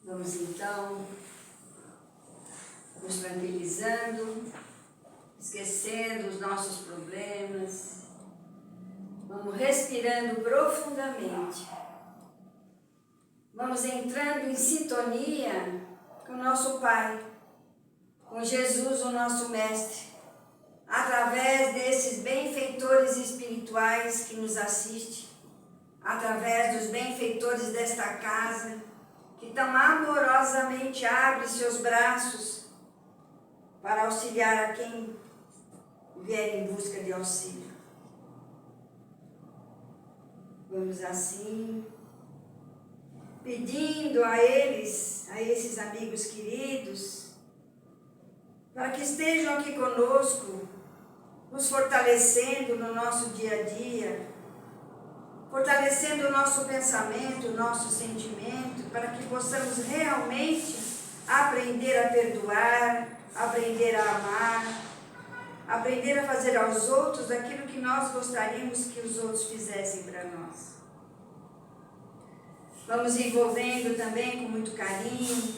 Vamos então nos tranquilizando, esquecendo os nossos problemas. Vamos respirando profundamente. Vamos entrando em sintonia com o nosso Pai, com Jesus, o nosso Mestre, através desses benfeitores espirituais que nos assistem, através dos benfeitores desta casa, que tão amorosamente abrem seus braços para auxiliar a quem vier em busca de auxílio. Vamos assim, pedindo a eles, a esses amigos queridos, para que estejam aqui conosco, nos fortalecendo no nosso dia a dia, fortalecendo o nosso pensamento, o nosso sentimento, para que possamos realmente aprender a perdoar, aprender a amar, aprender a fazer aos outros aquilo que nós gostaríamos que os outros fizessem para nós. Vamos envolvendo também com muito carinho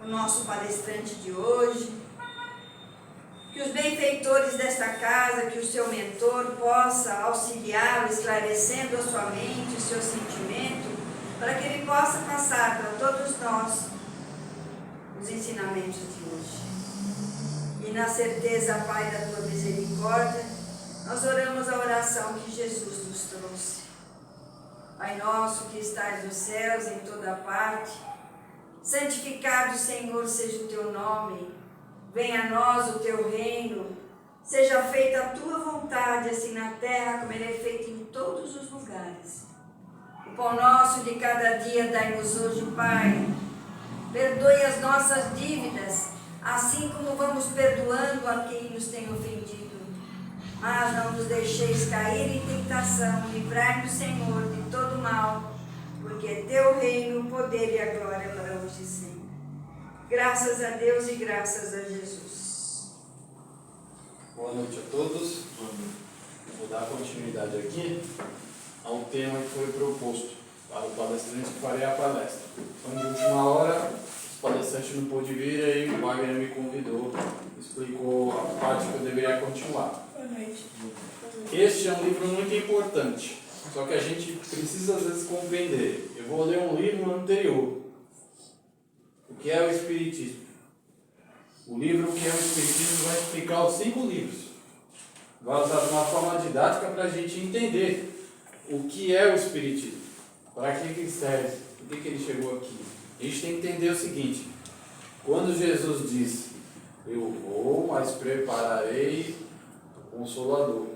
o nosso palestrante de hoje, que os benfeitores desta casa, que o seu mentor possa auxiliá-lo, esclarecendo a sua mente, o seu sentimento, para que ele possa passar para todos nós os ensinamentos de hoje. E na certeza, Pai, da tua misericórdia, nós oramos a oração que Jesus nos trouxe. Pai nosso que estás nos céus, em toda parte, santificado, Senhor, seja o teu nome. Venha a nós o teu reino, seja feita a tua vontade, assim na terra como ele é feito em todos os lugares. O pão nosso de cada dia dai-nos hoje, Pai. Perdoe as nossas dívidas, assim como vamos perdoando a quem nos tem ofendido. Mas não nos deixeis cair em tentação, livrai-nos, Senhor, de todo mal, porque é teu reino, o poder e a glória para hoje e sempre. Graças a Deus e graças a Jesus. Boa noite a todos. Vou dar continuidade aqui ao tema que foi proposto para o palestrante que farei a palestra. Então, de última hora, o palestrante não pôde vir, aí o Wagner me convidou, explicou a parte que eu deveria continuar. Boa noite. Este é um livro muito importante, só que a gente precisa às vezes compreender. Eu vou ler um livro anterior. O que é o Espiritismo? O livro que é o Espiritismo vai explicar os 5 livros. Vai usar de uma forma didática para a gente entender o que é o Espiritismo. Para que ele serve? Por que ele chegou aqui? A gente tem que entender o seguinte. Quando Jesus disse, eu vou, mas prepararei o Consolador.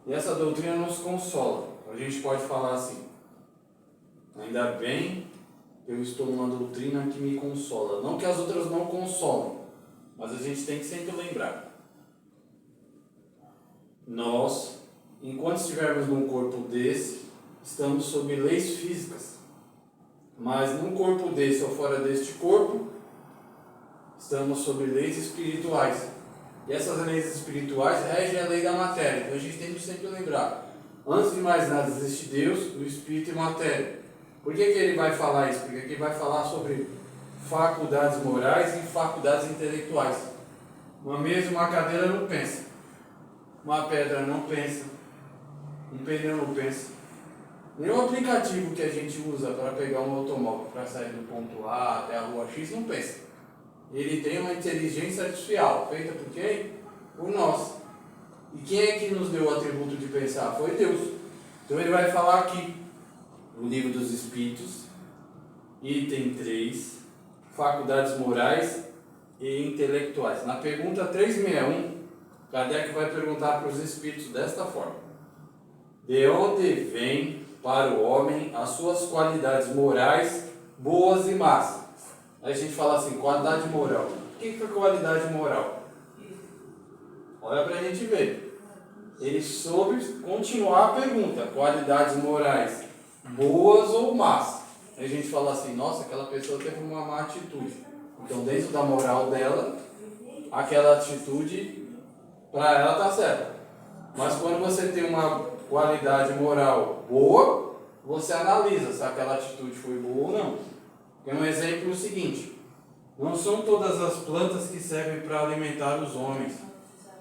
E essa doutrina nos consola. A gente pode falar assim, ainda bem eu estou numa doutrina que me consola. Não que as outras não consolam, mas a gente tem que sempre lembrar. Nós, enquanto estivermos num corpo desse, estamos sob leis físicas. Mas num corpo desse ou fora deste corpo, estamos sob leis espirituais. E essas leis espirituais regem a lei da matéria. Então a gente tem que sempre lembrar. Antes de mais nada existe Deus, o Espírito e matéria. Por que ele vai falar isso? Porque ele vai falar sobre faculdades morais e faculdades intelectuais. Uma mesa e uma cadeira não pensa. Uma pedra não pensa. Um pneu não pensa. Nenhum aplicativo que a gente usa para pegar um automóvel para sair do ponto A até a rua X não pensa. Ele tem uma inteligência artificial. Feita por quem? Por nós. E quem é que nos deu o atributo de pensar? Foi Deus. Então ele vai falar aqui. O Livro dos Espíritos, item 3, faculdades morais e intelectuais. Na pergunta 361, Kardec vai perguntar para os espíritos desta forma: de onde vêm para o homem as suas qualidades morais, boas e más? Aí a gente fala assim, qualidade moral. O que é qualidade moral? Olha para a gente ver. Ele soube continuar a pergunta, qualidades morais, boas ou más. Aí a gente fala assim, nossa, aquela pessoa teve uma má atitude. Então, dentro da moral dela, aquela atitude, para ela está certa. Mas quando você tem uma qualidade moral boa, você analisa se aquela atitude foi boa ou não. Que é um exemplo seguinte: não são todas as plantas que servem para alimentar os homens.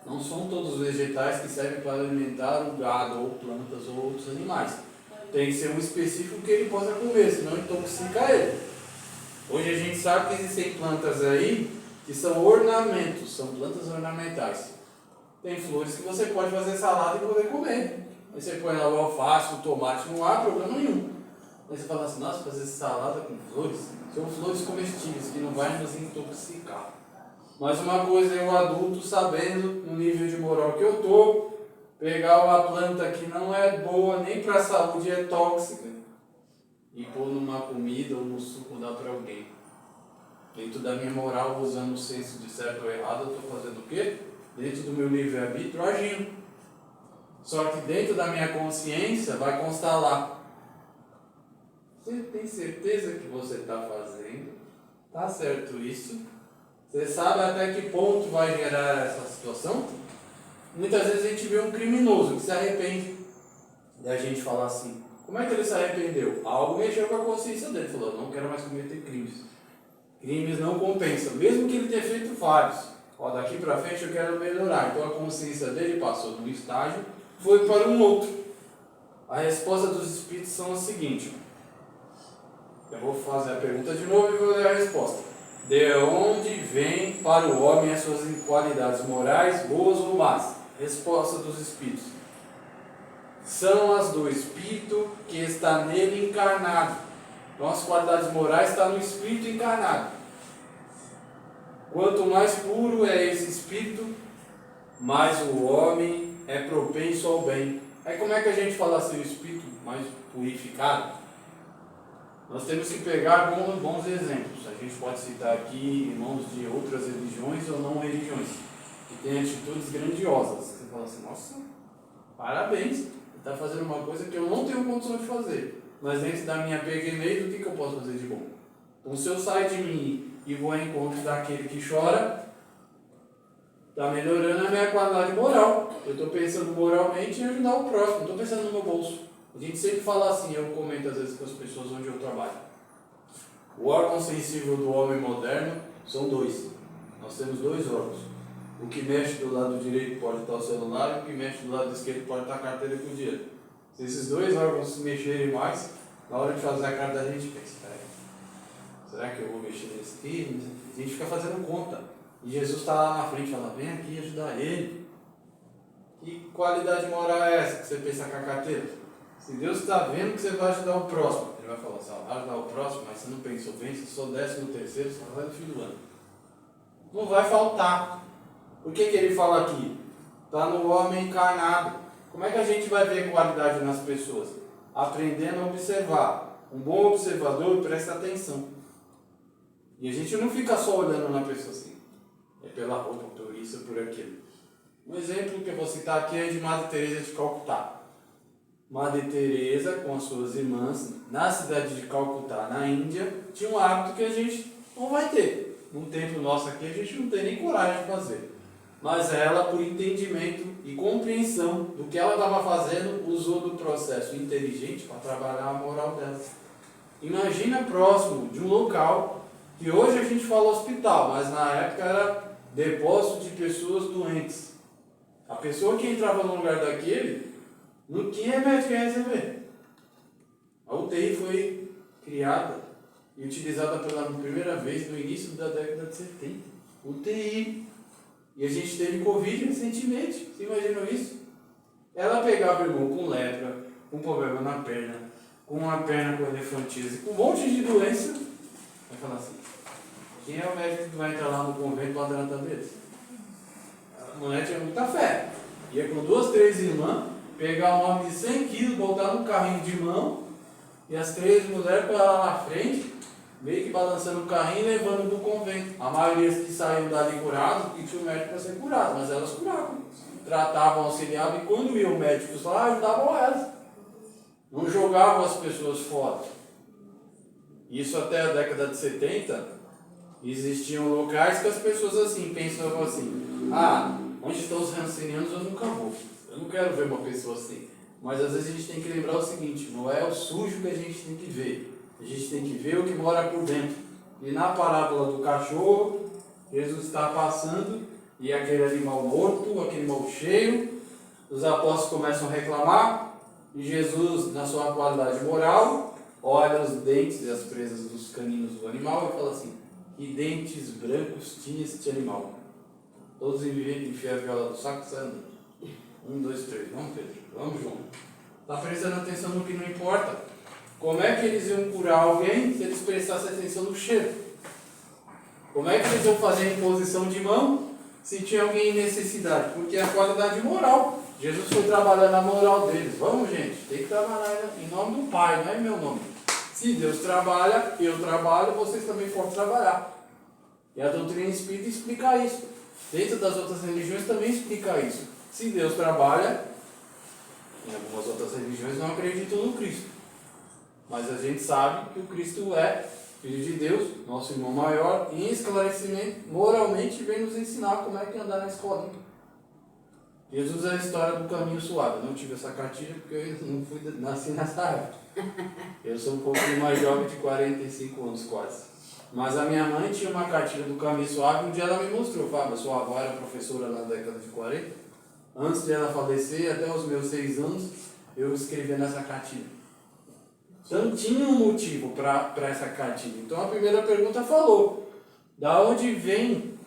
Não são todos os vegetais que servem para alimentar o gado, ou plantas, ou outros animais. Tem que ser um específico que ele possa comer, senão intoxica ele. Hoje a gente sabe que existem plantas aí que são ornamentos, são plantas ornamentais. Tem flores que você pode fazer salada e poder comer. Aí você põe lá o alface, o tomate, não há problema nenhum. Aí você fala assim, nossa, fazer salada com flores? São flores comestíveis que não vai nos intoxicar. Mas uma coisa é o adulto sabendo, no nível de moral que eu estou, pegar uma planta que não é boa nem para a saúde, é tóxica, e pôr numa comida ou no suco dar para alguém. Dentro da minha moral, usando o senso de certo ou errado, eu estou fazendo o quê? Dentro do meu livre-arbítrio, agindo. Só que dentro da minha consciência vai constar lá. Você tem certeza que você está fazendo? Está certo isso? Você sabe até que ponto vai gerar essa situação? Muitas vezes a gente vê um criminoso que se arrepende. E a gente fala assim, como é que ele se arrependeu? Algo mexeu com a consciência dele. Falou, não quero mais cometer crimes. Crimes não compensam, mesmo que ele tenha feito vários. Ó, daqui para frente eu quero melhorar. Então a consciência dele passou de um estágio, foi para um outro. A resposta dos espíritos são a seguinte. Eu vou fazer a pergunta de novo e vou dar a resposta. De onde vem para o homem as suas qualidades morais, boas ou más? Resposta dos espíritos. São as do espírito que está nele encarnado. Então as qualidades morais estão no espírito encarnado. Quanto mais puro é esse espírito, mais o homem é propenso ao bem. Aí como é que a gente fala assim, o espírito mais purificado? Nós temos que pegar bons exemplos. A gente pode citar aqui irmãos de outras religiões ou não religiões, que têm atitudes grandiosas. Você fala assim, nossa, parabéns, ele está fazendo uma coisa que eu não tenho condição de fazer. Mas dentro da minha pequenez, o que eu posso fazer de bom? Então se eu sair de mim e vou ao encontro daquele que chora, está melhorando a minha qualidade moral. Eu estou pensando moralmente em ajudar o próximo, não estou pensando no meu bolso. A gente sempre fala assim, eu comento às vezes com as pessoas onde eu trabalho. O órgão sensível do homem moderno são dois. Nós temos dois órgãos. O que mexe do lado direito pode estar o celular e o que mexe do lado esquerdo pode estar a carteira com o dinheiro. Se esses dois órgãos se mexerem mais, na hora de fazer a carta a gente pensa, será que eu vou mexer nesse aqui? A gente fica fazendo conta. E Jesus está lá na frente e fala, vem aqui ajudar ele. Que qualidade moral é essa que você pensa com a carteira? Se Deus está vendo que você vai ajudar o próximo, Ele vai falar assim, vai ajudar o próximo, mas você não pensou bem, se sou 13º, só vai no fim do ano. Não vai faltar. Por que ele fala aqui? Está no homem encarnado. Como é que a gente vai ver qualidade nas pessoas? Aprendendo a observar. Um bom observador presta atenção. E a gente não fica só olhando na pessoa assim. É pela roupa, por isso, por aquilo. Um exemplo que eu vou citar aqui é de Madre Teresa de Calcutá. Madre Teresa, com as suas irmãs, na cidade de Calcutá, na Índia, tinha um hábito que a gente não vai ter. Num tempo nosso aqui, a gente não tem nem coragem de fazer. Mas ela, por entendimento e compreensão do que ela estava fazendo, usou do processo inteligente para trabalhar a moral dela. Imagina próximo de um local que hoje a gente fala hospital, mas na época era depósito de pessoas doentes. A pessoa que entrava no lugar daquele não tinha médico a receber. A UTI foi criada e utilizada pela primeira vez no início da década de 70. UTI. E a gente teve Covid recentemente. Você imaginou isso? Ela pegava o irmão com lepra, com problema na perna, com uma perna com elefantise, com um monte de doença. Vai falar assim, quem é o médico que vai entrar lá no convento para tratar deles? A mulher tinha muita fé. Ia com 2, 3 irmãs, pegar um homem de 100 quilos, botar no carrinho de mão, e as 3 mulheres para lá na frente, meio que balançando o carrinho e levando para o convento. A maioria que saíram dali curados, que tinha o médico para ser curado, mas elas curavam. Tratavam, auxiliavam, e quando iam médicos lá, ajudavam elas. Não jogavam as pessoas fora. Isso até a década de 70, existiam locais que as pessoas assim, pensavam assim, onde estão os rancenianos eu nunca vou. Eu não quero ver uma pessoa assim. Mas às vezes a gente tem que lembrar o seguinte, não é o sujo que a gente tem que ver, A gente tem que ver o que mora por dentro. E na parábola do cachorro, Jesus está passando e aquele animal morto, aquele mal cheio, os apóstolos começam a reclamar e Jesus, na sua qualidade moral, olha os dentes e as presas dos caninos do animal e fala assim: que dentes brancos tinha este animal? Todos enfiam a viola do saco e saem andando. 1, 2, 3, vamos Pedro, vamos João. Está prestando atenção no que não importa. Como é que eles iam curar alguém se eles prestassem atenção no cheiro? Como é que eles iam fazer a imposição de mão se tinha alguém em necessidade? Porque é a qualidade moral. Jesus foi trabalhar na moral deles. Vamos, gente, tem que trabalhar em nome do Pai, não é em meu nome. Se Deus trabalha, eu trabalho, vocês também podem trabalhar. E a doutrina espírita explica isso. Dentro das outras religiões também explica isso. Se Deus trabalha, em algumas outras religiões não acreditam no Cristo. Mas a gente sabe que o Cristo é Filho de Deus, nosso irmão maior, em esclarecimento, moralmente, vem nos ensinar como é que andar na escolinha. Jesus é a história do caminho suave. Eu não tive essa cartilha porque eu não nasci nessa época. Eu sou um pouquinho mais jovem, de 45 anos quase. Mas a minha mãe tinha uma cartilha do caminho suave. Um dia ela me mostrou. Fábio, sua avó era professora na década de 40. Antes de ela falecer, até os meus 6 anos, eu escrevia nessa cartilha. Então tinha um motivo para essa cartilha. Então a primeira pergunta falou: da onde vem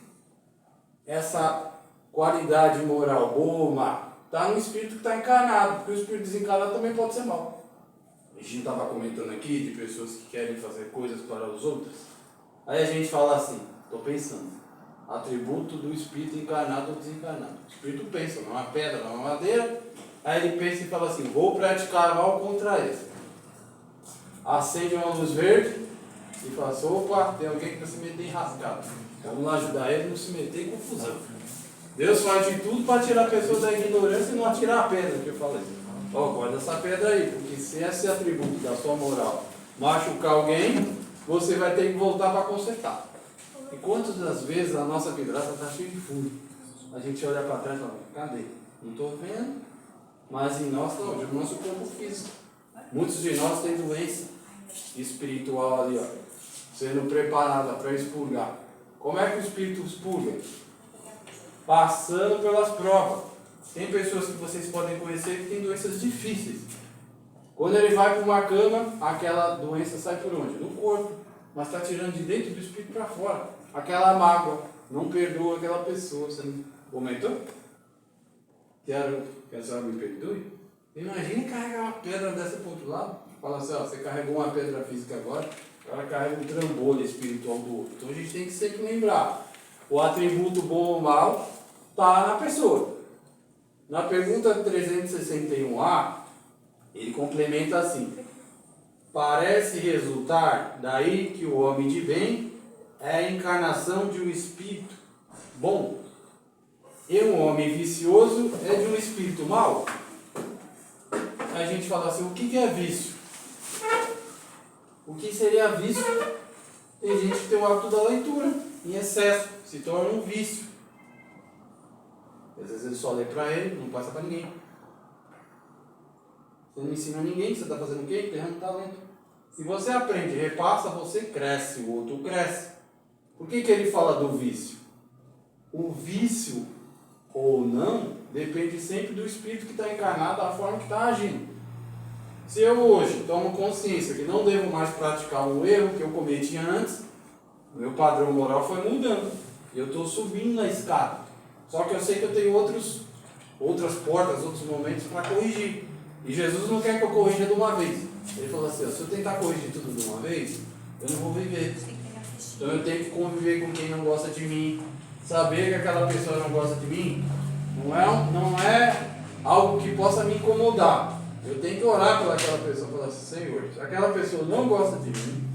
essa qualidade moral, boa ou má? Está no espírito que está encarnado, porque o espírito desencarnado também pode ser mau. A gente estava comentando aqui de pessoas que querem fazer coisas para os outros. Aí a gente fala assim, estou pensando, atributo do espírito encarnado ou desencarnado. O espírito pensa numa pedra, numa madeira, aí ele pensa e fala assim: vou praticar mal contra ele. Acende uma luz verde e fala assim: opa, tem alguém que vai se meter em rascada. Vamos lá ajudar ele a não se meter em confusão. Deus faz de tudo para tirar a pessoa da ignorância e não atirar a pedra, que eu falei. Guarda essa pedra aí, porque se esse atributo da sua moral machucar alguém, você vai ter que voltar para consertar. E quantas das vezes a nossa vidraça está cheia de furo? A gente olha para trás e fala: cadê? Não estou vendo. Mas em nós não, no nosso corpo físico. Muitos de nós têm doença espiritual ali, ó, sendo preparada para expurgar. Como é que o espírito expurga? Passando pelas provas. Tem pessoas que vocês podem conhecer que têm doenças difíceis. Quando ele vai para uma cama, aquela doença sai por onde? Do corpo. Mas está tirando de dentro do espírito para fora. Aquela mágoa não perdoa aquela pessoa. Você não comentou? Quero que a senhora me perdoe? Imagine carregar uma pedra dessa para o outro lado. Fala assim: ó, você carregou uma pedra física agora, ela carrega um trambolho espiritual do outro. Então a gente tem que sempre lembrar: o atributo bom ou mal está na pessoa. Na pergunta 361A, ele complementa assim: parece resultar daí que o homem de bem é a encarnação de um espírito bom, e um homem vicioso é de um espírito mau. Aí a gente fala assim: o que é vício? O que seria vício? Tem gente que tem o hábito da leitura em excesso, se torna um vício. Às vezes ele só lê para ele, não passa para ninguém. Você não ensina ninguém, você está fazendo o quê? Enterrando talento. Se você aprende, repassa, você cresce, o outro cresce. Por que ele fala do vício? O vício ou não depende sempre do espírito que está encarnado, da forma que está agindo. Se eu hoje tomo consciência que não devo mais praticar um erro que eu cometia antes, meu padrão moral foi mudando. E eu estou subindo na escada. Só que eu sei que eu tenho outras portas, outros momentos para corrigir. E Jesus não quer que eu corrija de uma vez. Ele falou assim: se eu tentar corrigir tudo de uma vez, eu não vou viver. Então eu tenho que conviver com quem não gosta de mim. Saber que aquela pessoa não gosta de mim não é algo que possa me incomodar. Eu tenho que orar pelaquela pessoa e falar assim: Senhor, se aquela pessoa não gosta de mim,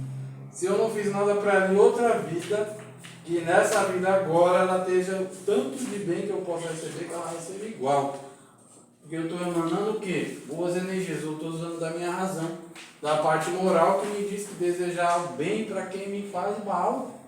se eu não fiz nada para ela em outra vida, que nessa vida agora ela esteja tanto de bem que eu possa receber, que ela receba igual. Porque eu estou emanando o quê? Boas energias. Eu estou usando da minha razão, da parte moral que me diz que desejar o bem para quem me faz mal.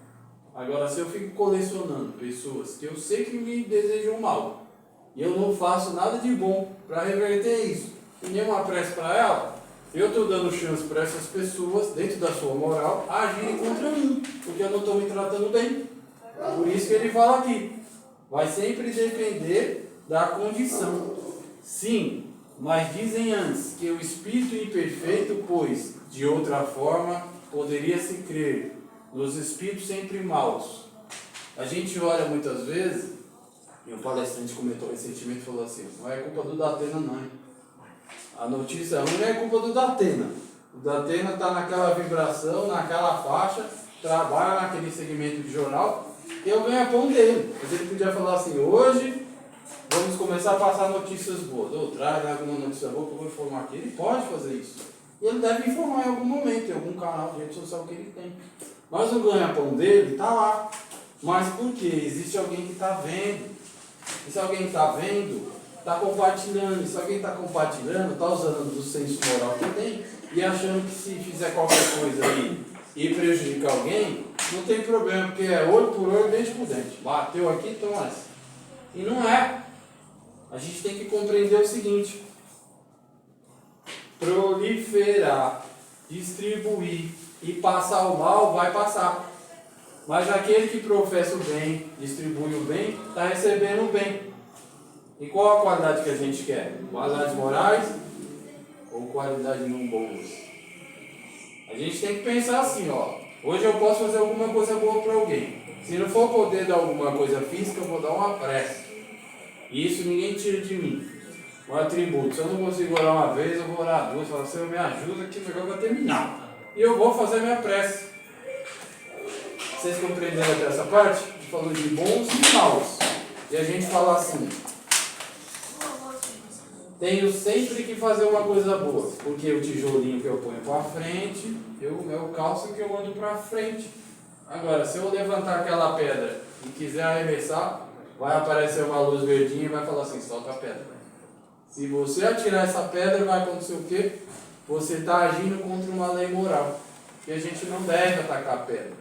Agora, se eu fico colecionando pessoas que eu sei que me desejam mal, e eu não faço nada de bom para reverter isso, e nenhuma prece para ela, Eu estou dando chance para essas pessoas, dentro da sua moral, agirem contra mim, porque eu não estou me tratando bem. Por isso que ele fala aqui, vai sempre depender da condição. Sim, mas dizem antes que o espírito imperfeito, pois, de outra forma, poderia se crer nos espíritos sempre maus. A gente olha muitas vezes, e um palestrante comentou recentemente, falou assim, não é culpa do Datena não, hein? A notícia ruim não é culpa do Datena. O Datena está naquela vibração, naquela faixa, trabalha naquele segmento de jornal, e eu ganho a pão dele. Mas ele podia falar assim, hoje vamos começar a passar notícias boas. Ou traga alguma notícia boa que eu vou informar aqui. Ele pode fazer isso. E ele deve informar em algum momento, em algum canal de rede social que ele tem. Mas o ganha-pão dele está lá. Mas por quê? Existe alguém que está vendo. E se alguém está vendo, está compartilhando. E se alguém está compartilhando, está usando do senso moral que tem e achando que se fizer qualquer coisa aí e prejudicar alguém, não tem problema, porque é olho por olho, dente por dente. Bateu aqui, toma essa. E não é. A gente tem que compreender o seguinte: proliferar, distribuir e passar o mal, vai passar. Mas aquele que professa o bem, distribui o bem, está recebendo o bem. E qual a qualidade que a gente quer? Qualidades morais ou qualidade não boas? A gente tem que pensar assim, ó. Hoje eu posso fazer alguma coisa boa para alguém. Se não for poder dar alguma coisa física, eu vou dar uma prece. E isso ninguém tira de mim. Um atributo. Se eu não consigo orar uma vez, eu vou orar duas. Falar, Senhor, me ajuda que o negócio vai terminar. E eu vou fazer minha prece. Vocês compreenderam até essa parte? A gente falou de bons e maus. E a gente fala assim: tenho sempre que fazer uma coisa boa. Porque o tijolinho que eu ponho para frente, é o calço que eu ando para frente. Agora, se eu levantar aquela pedra e quiser arremessar, vai aparecer uma luz verdinha e vai falar assim, solta a pedra. Se você atirar essa pedra, vai acontecer o quê? Você está agindo contra uma lei moral. E a gente não deve atacar a pedra.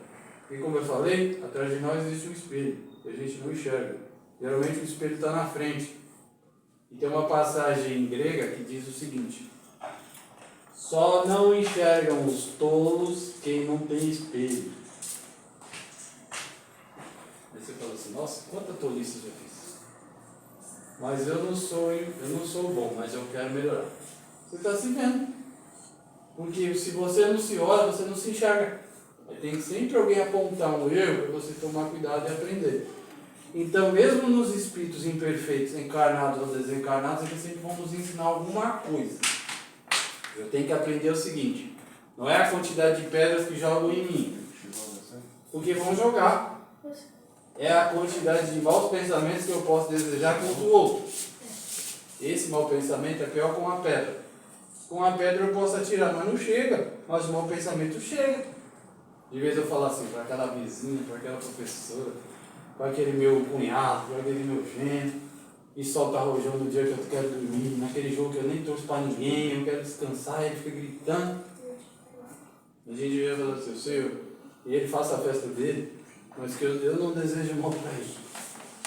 E como eu falei, atrás de nós existe um espelho, que a gente não enxerga. Geralmente o espelho está na frente. E tem uma passagem grega que diz o seguinte: só não enxergam os tolos quem não tem espelho. Aí você fala assim, nossa, quanta tolice eu já fiz. Mas eu não sou bom, mas eu quero melhorar. Você está se vendo. Porque se você não se olha, você não se enxerga. Tem sempre alguém apontar um erro para você tomar cuidado e aprender. Então, mesmo nos espíritos imperfeitos, encarnados ou desencarnados, eles sempre vão nos ensinar alguma coisa. Eu tenho que aprender o seguinte: não é a quantidade de pedras que jogam em mim, porque vão jogar. É a quantidade de maus pensamentos que eu posso desejar contra o outro. Esse mau pensamento é pior com a pedra. Com a pedra eu posso atirar, mas não chega. Mas o mau pensamento chega. De vez eu falo assim, para aquela vizinha, para aquela professora, para aquele meu cunhado, para aquele meu genro, e solta rojão no dia que eu quero dormir, naquele jogo que eu nem torço para ninguém, eu quero descansar, e ele fica gritando. A gente devia falar assim, Senhor, e ele faça a festa dele, mas que eu não desejo mal para ele.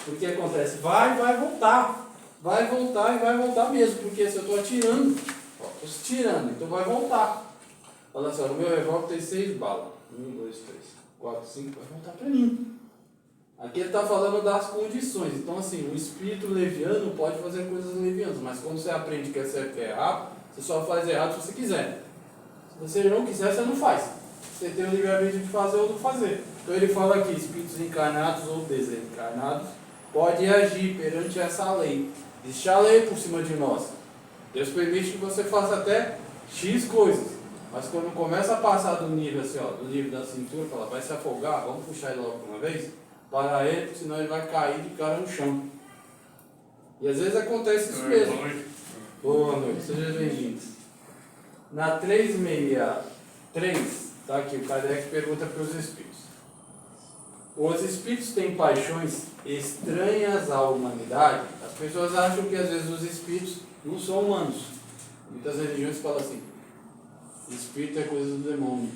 Porque acontece, vai voltar. Vai voltar e vai voltar mesmo, porque se eu estou atirando, estou tirando, então vai voltar. Fala assim, ó, no meu revólver tem 6 balas. 1, 2, 3, 4, 5, vai voltar para mim. Aqui ele está falando das condições. Então assim, o espírito leviano pode fazer coisas levianas, mas quando você aprende que é certo e errado, você só faz errado se você quiser. Se você não quiser, você não faz. Você tem o livre-arbítrio de fazer ou não fazer. Então ele fala aqui, espíritos encarnados ou desencarnados podem agir perante essa lei. Existe a lei por cima de nós. Deus permite que você faça até X coisas. Mas quando começa a passar do nível assim, ó, do nível da cintura, fala, vai se afogar, vamos puxar ele logo de uma vez, para ele, senão ele vai cair de cara no chão. E às vezes acontece isso mesmo. Boa noite, sejam bem-vindos. Na 363, tá aqui, o Kardec pergunta para os espíritos. Os espíritos têm paixões estranhas à humanidade? As pessoas acham que às vezes os espíritos não são humanos. Muitas religiões falam assim, espírito é coisa do demônio.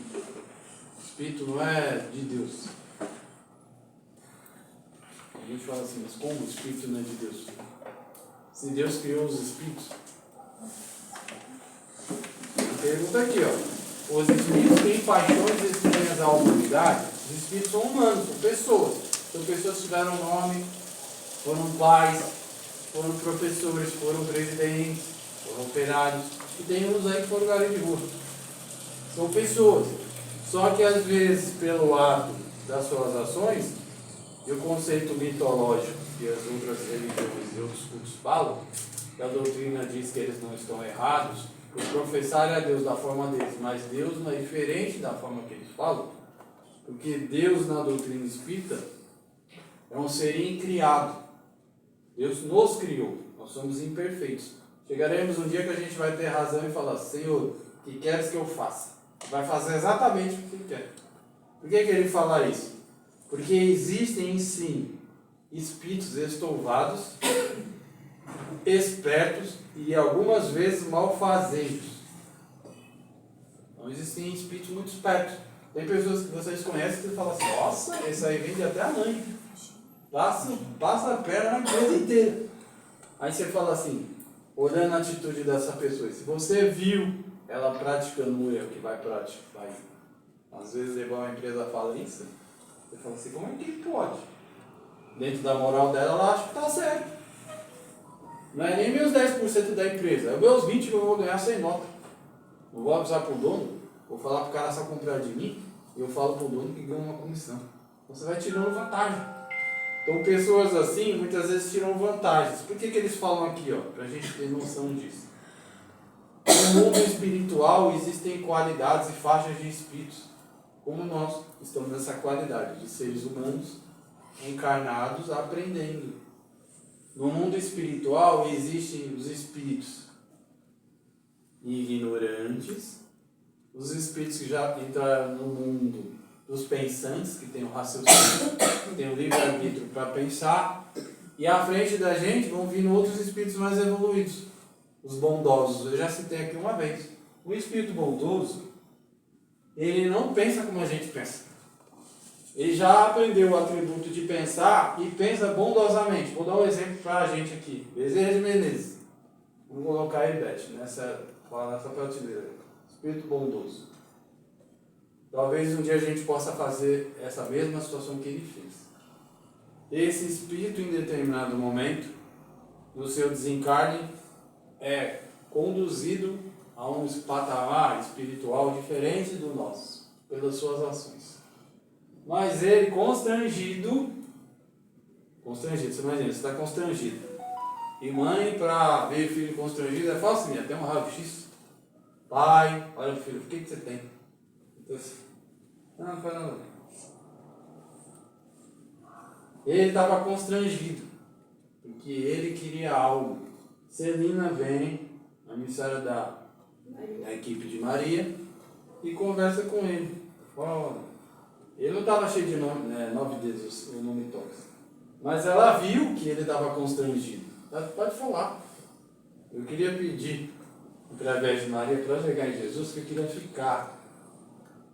Espírito não é de Deus. A gente fala assim, mas como o espírito não é de Deus? Se Deus criou os espíritos. Porque pergunta aqui, ó. Os espíritos têm paixões estranhas à humanidade? Os espíritos são humanos, são pessoas. São pessoas que tiveram nome, foram pais, foram professores, foram presidentes, foram operários. E tem uns aí que foram garotos de rua. São pessoas. Só que às vezes, pelo ato das suas ações, e o conceito mitológico que as outras religiões e outros cultos falam, que a doutrina diz que eles não estão errados, por professarem a Deus da forma deles, mas Deus não é diferente da forma que eles falam, porque Deus na doutrina espírita é um ser incriado. Deus nos criou, nós somos imperfeitos. Chegaremos um dia que a gente vai ter razão e falar: Senhor, o que queres que eu faça? Vai fazer exatamente o que Ele quer. Por que Ele fala isso? Porque existem sim espíritos estouvados, espertos e algumas vezes malfazejos. Então existem espíritos muito espertos. Tem pessoas que vocês conhecem que falam assim: nossa, esse aí vende até a mãe. Passa a perna na empresa inteira. Aí você fala assim, olhando a atitude dessa pessoa, se você viu ela praticando um erro que vai às vezes levar uma empresa a falência, você fala assim: como é que pode? Dentro da moral dela, ela acha que está certo. Não é nem meus 10% da empresa, é meus 20% que eu vou ganhar sem nota. Não vou avisar para o dono, vou falar para o cara só comprar de mim, e eu falo para o dono que ganha uma comissão. Você vai tirando vantagem. Então pessoas assim, muitas vezes tiram vantagens. Por que eles falam aqui, para a gente ter noção disso? No mundo espiritual existem qualidades e faixas de espíritos, como nós estamos nessa qualidade de seres humanos encarnados aprendendo. No mundo espiritual existem os espíritos ignorantes, os espíritos que já entraram no mundo dos pensantes, que tem o raciocínio, que tem o livre-arbítrio para pensar, e à frente da gente vão vindo outros espíritos mais evoluídos, os bondosos. Eu já citei aqui uma vez. O espírito bondoso, ele não pensa como a gente pensa. Ele já aprendeu o atributo de pensar e pensa bondosamente. Vou dar um exemplo para a gente aqui. Bezerra de Menezes. Vamos colocar aí, Beth, nessa prateleira. Espírito bondoso. Talvez um dia a gente possa fazer essa mesma situação que ele fez. Esse espírito, em determinado momento, no seu desencarne, é conduzido a um patamar espiritual diferente do nosso, pelas suas ações. Mas ele, constrangido, você imagina, você está constrangido. E mãe, para ver filho constrangido, é fácil assim, até um raio-x. Pai, olha filho, o que você tem? Então, assim, não faz nada. Ele estava constrangido, porque ele queria algo. Celina vem, a missária da equipe de Maria, e conversa com ele. Fala, ele não estava cheio de 9 dedos, o nome tóxico. Mas ela viu que ele estava constrangido. Ela pode falar. Eu queria pedir, através de Maria, para chegar em Jesus, que eu queria ficar.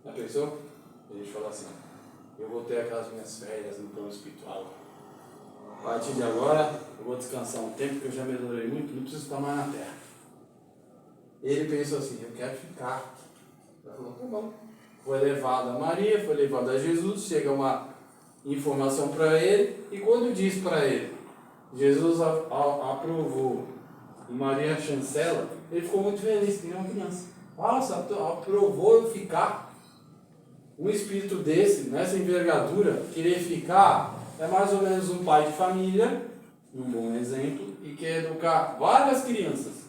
Já pensou? A gente fala assim: eu vou ter aquelas minhas férias no plano espiritual. A partir de agora, eu vou descansar um tempo, porque eu já melhorei muito, não preciso estar mais na terra. Ele pensou assim: eu quero ficar. Ela falou: tá bom. Foi levado a Maria, foi levado a Jesus, chega uma informação para ele, e quando diz para ele, Jesus aprovou e Maria chancela, ele ficou muito feliz, que nem uma criança. Nossa, aprovou eu ficar. Um espírito desse, nessa envergadura, querer ficar, é mais ou menos um pai de família, um bom exemplo, e quer educar várias crianças.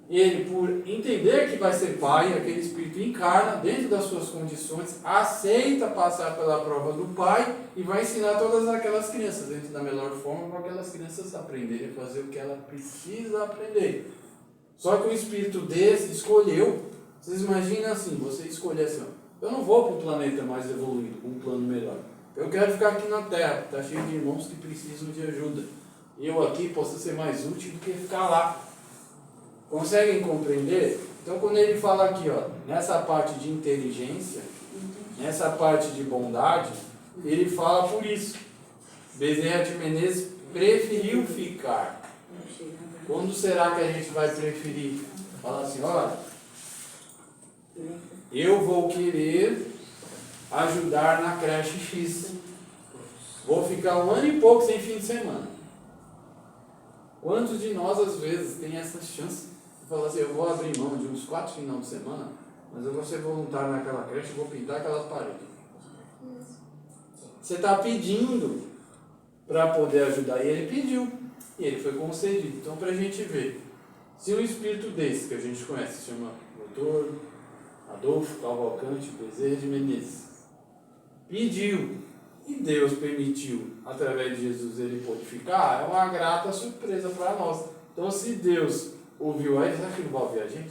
Ele, por entender que vai ser pai, aquele espírito encarna dentro das suas condições, aceita passar pela prova do pai e vai ensinar todas aquelas crianças dentro da melhor forma para aquelas crianças aprenderem a fazer o que ela precisa aprender. Só que o espírito desse escolheu, vocês imaginam assim, você escolher assim, eu não vou para um planeta mais evoluído, com um plano melhor. Eu quero ficar aqui na Terra, está cheio de irmãos que precisam de ajuda. Eu aqui posso ser mais útil do que ficar lá. Conseguem compreender? Então quando ele fala aqui, nessa parte de inteligência, nessa parte de bondade, ele fala por isso. Bezerra de Menezes preferiu ficar. Quando será que a gente vai preferir? Fala assim, olha, Eu vou querer ajudar na creche X. Vou ficar 1 ano e pouco sem fim de semana. Quantos de nós, às vezes, tem essa chance de falar assim, eu vou abrir mão de uns 4 finais de semana, mas eu vou ser voluntário naquela creche e vou pintar aquelas paredes. Você está pedindo para poder ajudar, e ele pediu, e ele foi concedido. Então, para a gente ver, se um espírito desse, que a gente conhece, se chama Dr. Adolfo Cavalcante Bezerra de Menezes, pediu, e Deus permitiu, através de Jesus, ele pôde ficar, é uma grata surpresa para nós. Então, se Deus ouviu a ele, será que ele vai ouvir a gente?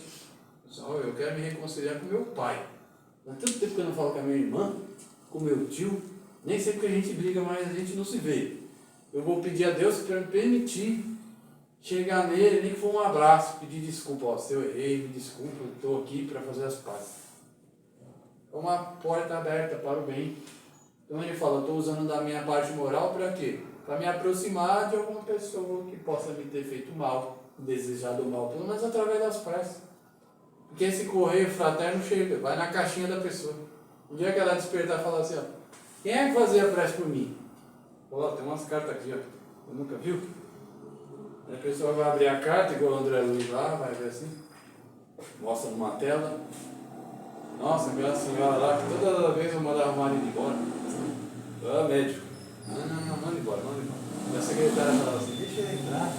Eu quero me reconciliar com meu pai. Há tanto tempo que eu não falo com a minha irmã, com meu tio, nem sempre que a gente briga, mas a gente não se vê. Eu vou pedir a Deus para me permitir chegar nele, nem que for um abraço, pedir desculpa. Ó, se eu errei, me desculpa, eu estou aqui para fazer as pazes. É uma porta aberta para o bem. Então ele fala, estou usando da minha parte moral para quê? Para me aproximar de alguma pessoa que possa me ter feito mal, desejado mal, pelo menos através das preces. Porque esse correio fraterno chega, vai na caixinha da pessoa. Um dia que ela despertar e falar assim, ó, quem é que fazia a prece por mim? Ó, tem umas cartas aqui, ó, eu nunca viu? Aí a pessoa vai abrir a carta, igual o André Luiz lá, vai ver assim, mostra numa tela. Nossa, aquela senhora lá, que toda vez eu mandava o marido embora. Médico. Não, manda embora. E a secretária falava assim, deixa ele entrar.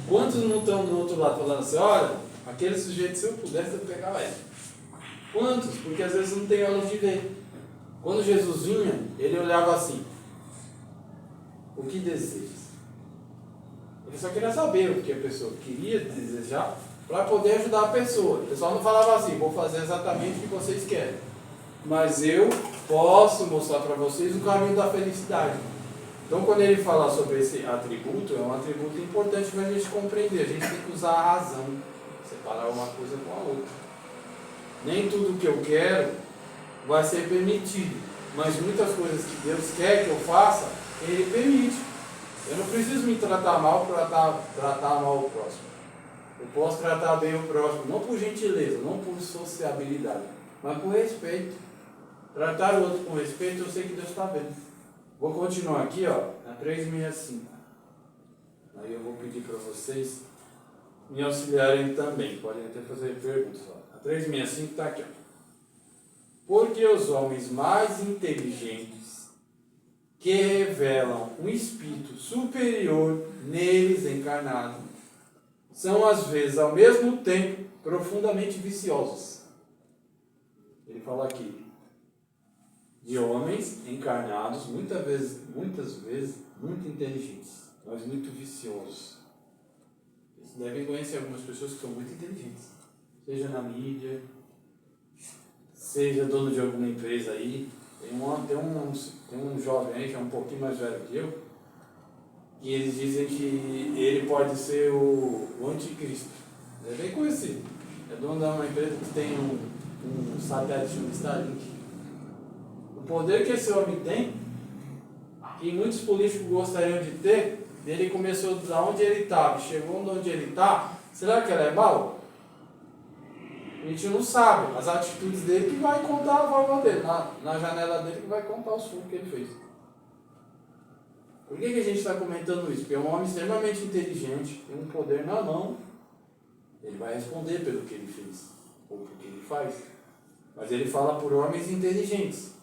Quantos não estão do outro lado falando assim, olha, aquele sujeito, se eu pudesse, eu pegava ele. Quantos? Porque às vezes não tem olhos de ver. Quando Jesus vinha, ele olhava assim, o que desejas? Ele só queria saber o que a pessoa queria desejar para poder ajudar a pessoa. O pessoal não falava assim, vou fazer exatamente o que vocês querem. Mas eu posso mostrar para vocês o caminho da felicidade. Então, quando ele fala sobre esse atributo, é um atributo importante para a gente compreender. A gente tem que usar a razão, separar uma coisa com a outra. Nem tudo que eu quero vai ser permitido, mas muitas coisas que Deus quer que eu faça, Ele permite. Eu não preciso me tratar mal para tratar mal o próximo. Eu posso tratar bem o próximo, não por gentileza, não por sociabilidade, mas por respeito. Tratar o outro com respeito, eu sei que Deus está vendo. Vou continuar aqui, ó, na 365. Aí eu vou pedir para vocês me auxiliarem também. Podem até fazer perguntas. Ó. A 365 está aqui, ó. Porque os homens mais inteligentes, que revelam um espírito superior neles encarnado, são às vezes, ao mesmo tempo, profundamente viciosos. Ele fala aqui de homens encarnados, muitas vezes, muito inteligentes, mas muito viciosos. Vocês devem conhecer algumas pessoas que são muito inteligentes, seja na mídia, seja dono de alguma empresa aí. Tem um jovem aí que é um pouquinho mais velho que eu, e eles dizem que ele pode ser o anticristo. É bem conhecido. É dono de uma empresa que tem um satélite no Starlink. O poder que esse homem tem, que muitos políticos gostariam de ter, ele começou de onde ele estava, chegou onde ele está, será que ele é mau? A gente não sabe. As atitudes dele que vai contar a forma dele, na janela dele que vai contar os furtos que ele fez. Por que a gente está comentando isso? Porque é um homem extremamente inteligente, tem um poder na mão, ele vai responder pelo que ele fez, ou pelo que ele faz. Mas ele fala por homens inteligentes.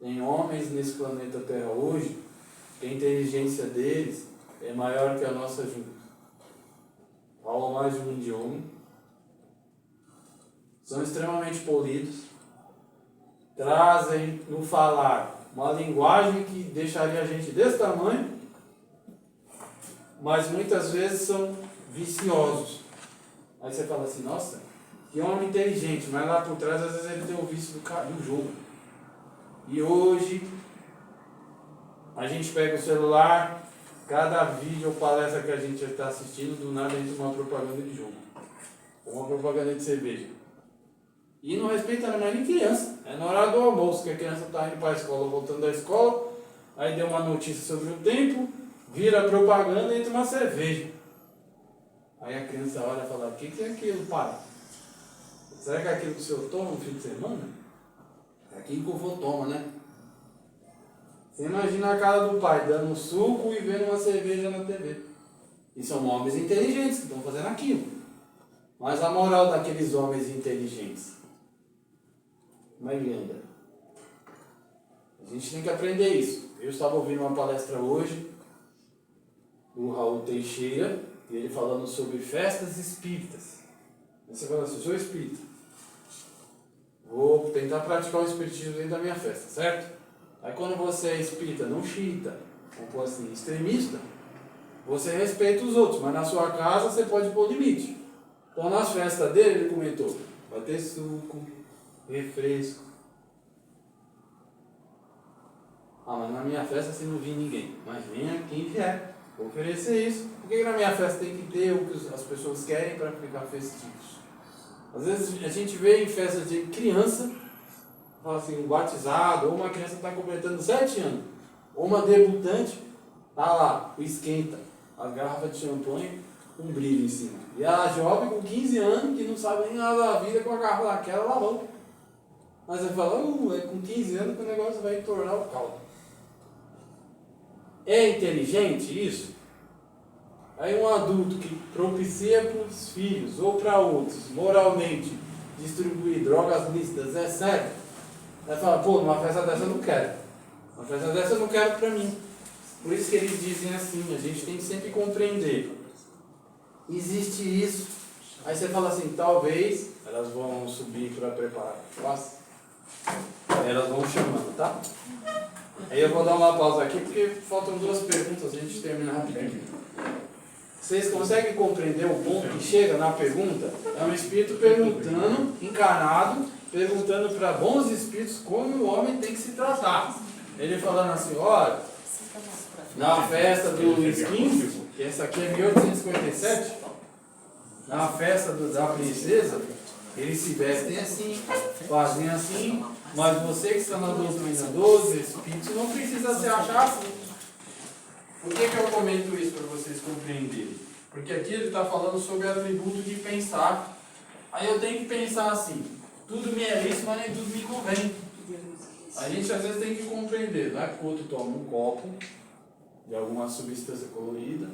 Tem homens nesse planeta Terra hoje, que a inteligência deles é maior que a nossa junta. Falam mais de um idioma, são extremamente polidos, trazem no falar uma linguagem que deixaria a gente desse tamanho, mas muitas vezes são viciosos. Aí você fala assim, nossa, que homem inteligente, mas lá por trás às vezes ele tem o vício do jogo. E hoje a gente pega o celular, cada vídeo ou palestra que a gente está assistindo, do nada entra uma propaganda de jogo, ou uma propaganda de cerveja. E não respeita mais nem criança. É na hora do almoço que a criança está indo para a escola, voltando da escola, aí deu uma notícia sobre o tempo, vira a propaganda e entra uma cerveja. Aí a criança olha e fala, o que é aquilo, pai? Será que é aquilo que o senhor toma no fim de semana? É aquilo que o vô toma, né? Você imagina a cara do pai dando um suco e vendo uma cerveja na TV. E são homens inteligentes que estão fazendo aquilo. Mas a moral daqueles homens inteligentes, como é que anda? A gente tem que aprender isso. Eu estava ouvindo uma palestra hoje do Raul Teixeira, e ele falando sobre festas espíritas. Aí você fala assim, eu sou espírita. Vou tentar praticar o espiritismo dentro da minha festa, certo? Aí quando você é espírita, não xiita, ou assim, extremista, você respeita os outros, mas na sua casa você pode pôr limite. Então nas festas dele, ele comentou, vai ter suco, refresco. Ah, mas na minha festa você não viu ninguém. Mas venha quem vier, vou oferecer isso. Por que na minha festa tem que ter o que as pessoas querem para ficar festivos? Às vezes a gente vê em festas de criança, fala assim, um batizado, ou uma criança está completando 7 anos, ou uma debutante, tá lá, o esquenta, as garrafas de champanhe com brilho em cima. E a jovem com 15 anos, que não sabe nem nada da vida, com a garrafa daquela lavou. Mas você fala, é com 15 anos que o negócio vai tornar o caldo. É inteligente isso? Aí um adulto que propicia para os filhos ou para outros, moralmente, distribuir drogas lícitas, é sério? Aí fala, pô, numa festa dessa eu não quero. Uma festa dessa eu não quero para mim. Por isso que eles dizem assim, a gente tem que sempre compreender. Existe isso. Aí você fala assim, talvez elas vão subir para preparar a classe. Aí elas vão chamando, tá? Aí eu vou dar uma pausa aqui porque faltam 2 perguntas, a gente termina rapidinho. Vocês conseguem compreender o ponto que chega na pergunta? É um espírito perguntando, encarnado, perguntando para bons espíritos como o homem tem que se tratar. Ele falando assim, olha, na festa do Luís XV, que essa aqui é 1857, na festa da princesa, eles se vestem assim, fazem assim, mas você que está na doutrina dos espíritos não precisa se achar assim. Por que eu comento isso para vocês compreenderem? Porque aqui ele está falando sobre atributo de pensar. Aí eu tenho que pensar assim, tudo me é lícito, mas nem tudo me convém. A gente às vezes tem que compreender, não é que o outro toma um copo de alguma substância colorida.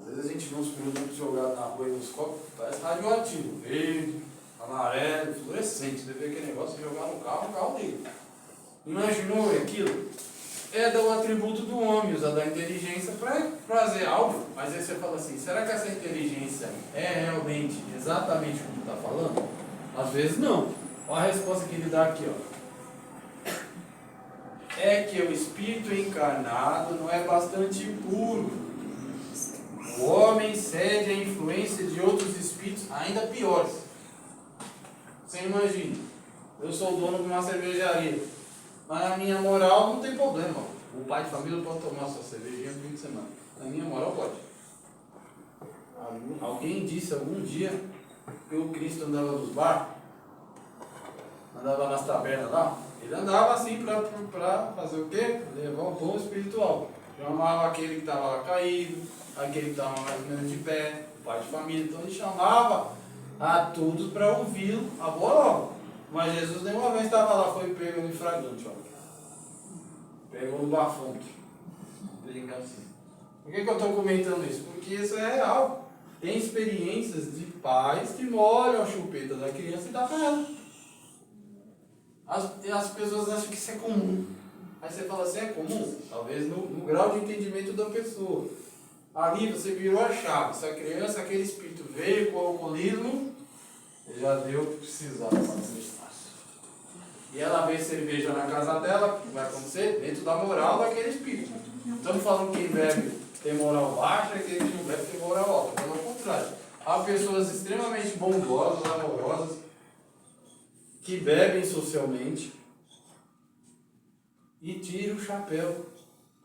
Às vezes a gente vê uns produtos jogados na rua e nos copos, parece radioativo, verde, amarelo, fluorescente. Você vê aquele negócio de jogar no carro, o carro liga. Imaginou aquilo? É do atributo do homem, usar da inteligência para fazer algo. Mas aí você fala assim, será que essa inteligência é realmente exatamente como está falando? Às vezes não. Olha a resposta que ele dá aqui, ó. É que o espírito encarnado não é bastante puro. O homem cede à influência de outros espíritos ainda piores. Você imagina, eu sou o dono de uma cervejaria, mas na minha moral não tem problema. O pai de família pode tomar sua cervejinha no fim de semana. Na minha moral pode. Alguém disse algum dia que o Cristo andava nos barcos, andava nas tabernas lá. Ele andava assim para fazer o quê? Levar o pão espiritual. Chamava aquele que estava lá caído, aquele que estava mais ou menos de pé, o pai de família. Então ele chamava a todos para ouvi-lo a boa obra. Mas Jesus nenhuma vez estava lá, foi pego no flagrante, ó. Pegou no bafante. Brinca assim. Por que eu estou comentando isso? Porque isso é real. Tem experiências de pais que molham a chupeta da criança e dá para ela. As pessoas acham que isso é comum. Aí você fala assim, é comum? Talvez no grau de entendimento da pessoa. Ali você virou a chave. Se a criança, aquele espírito veio com o alcoolismo, ele já deu o que precisava para ser fácil. E ela vê cerveja na casa dela, o que vai acontecer? Dentro da moral daquele espírito. Estamos falando que quem bebe tem moral baixa e quem não bebe tem moral alta. Pelo contrário. Há pessoas extremamente bondosas, amorosas, que bebem socialmente e tiram o chapéu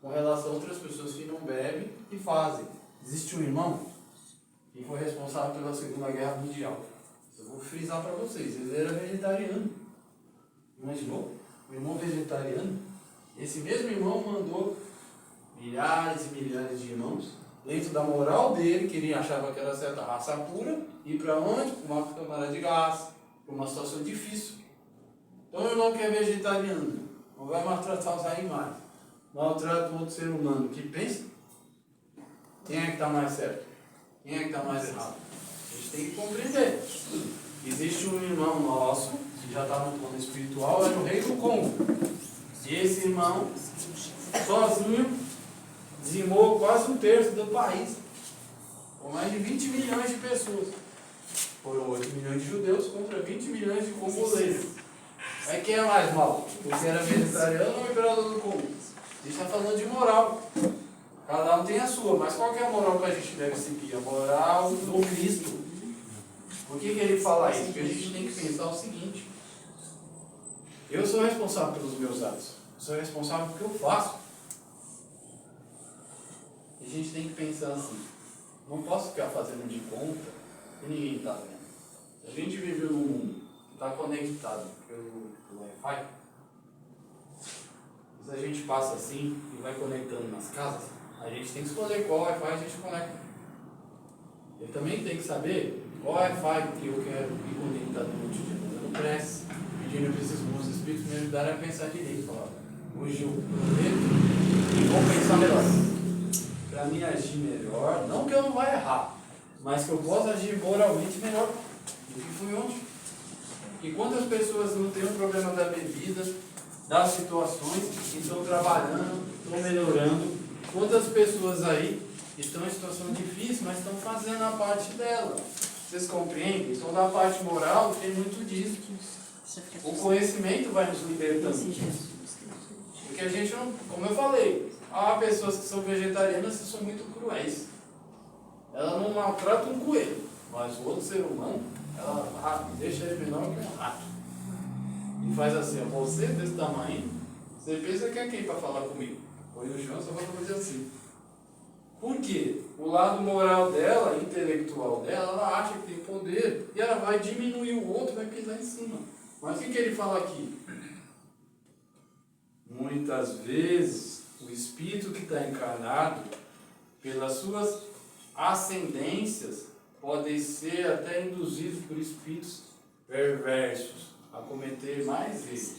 com relação a outras pessoas que não bebem e fazem. Existe um irmão que foi responsável pela Segunda Guerra Mundial. Eu vou frisar para vocês, ele era vegetariano. Imaginou? Um irmão vegetariano. Esse mesmo irmão mandou milhares e milhares de irmãos dentro da moral dele, que ele achava que era certa raça pura, ir para onde? Para uma câmara de gás, para uma situação difícil. Então o irmão que é vegetariano não vai maltratar os animais, maltrata o outro ser humano que pensa. Quem é que está mais certo? Quem é que está mais errado? A gente tem que compreender. Existe um irmão nosso, que já está no plano espiritual, era o rei do Congo. E esse irmão, sozinho, dizimou quase um terço do país, com mais de 20 milhões de pessoas. Foram 8 milhões de judeus contra 20 milhões de congoleiros. Aí quem é mais mal? O que era vegetariano ou o imperador do Congo? A gente está falando de moral. Cada um tem a sua, mas qual que é a moral que a gente deve seguir? A moral do Cristo. Por que ele fala isso? Porque a gente tem que pensar o seguinte: eu sou responsável pelos meus atos, eu sou responsável pelo que eu faço. E a gente tem que pensar assim: não posso ficar fazendo de conta que ninguém está vendo. Se a gente vive num mundo que está conectado pelo Wi-Fi, se a gente passa assim e vai conectando nas casas, a gente tem que escolher qual Wi-Fi a gente conecta. Eu também tenho que saber qual Wi-Fi que eu quero me conectar durante o dia, fazendo prece, pedindo para esses bons espíritos me ajudarem a pensar direito. Falar, hoje eu prometo e vou pensar melhor. Para mim agir melhor, não que eu não vá errar, mas que eu possa agir moralmente melhor do que fui ontem. E quantas pessoas não têm um problema da bebida, das situações, que estão trabalhando, estão melhorando? Quantas pessoas aí estão em situação difícil, mas estão fazendo a parte dela? Vocês compreendem? Então, da parte moral, tem muito disso. O conhecimento vai nos libertando. Porque a gente não, como eu falei, há pessoas que são vegetarianas que são muito cruéis. Ela não maltrata um coelho, mas o outro ser humano, ela deixa ele menor que um rato. E faz assim: você desse tamanho, você pensa que é quem para falar comigo? Põe no chão, só vai fazer assim. Por quê? O lado moral dela, intelectual dela, ela acha que tem poder e ela vai diminuir o outro e vai pisar em cima. Mas o que ele fala aqui? Muitas vezes, o espírito que está encarnado, pelas suas ascendências, pode ser até induzido por espíritos perversos a cometer mais erros.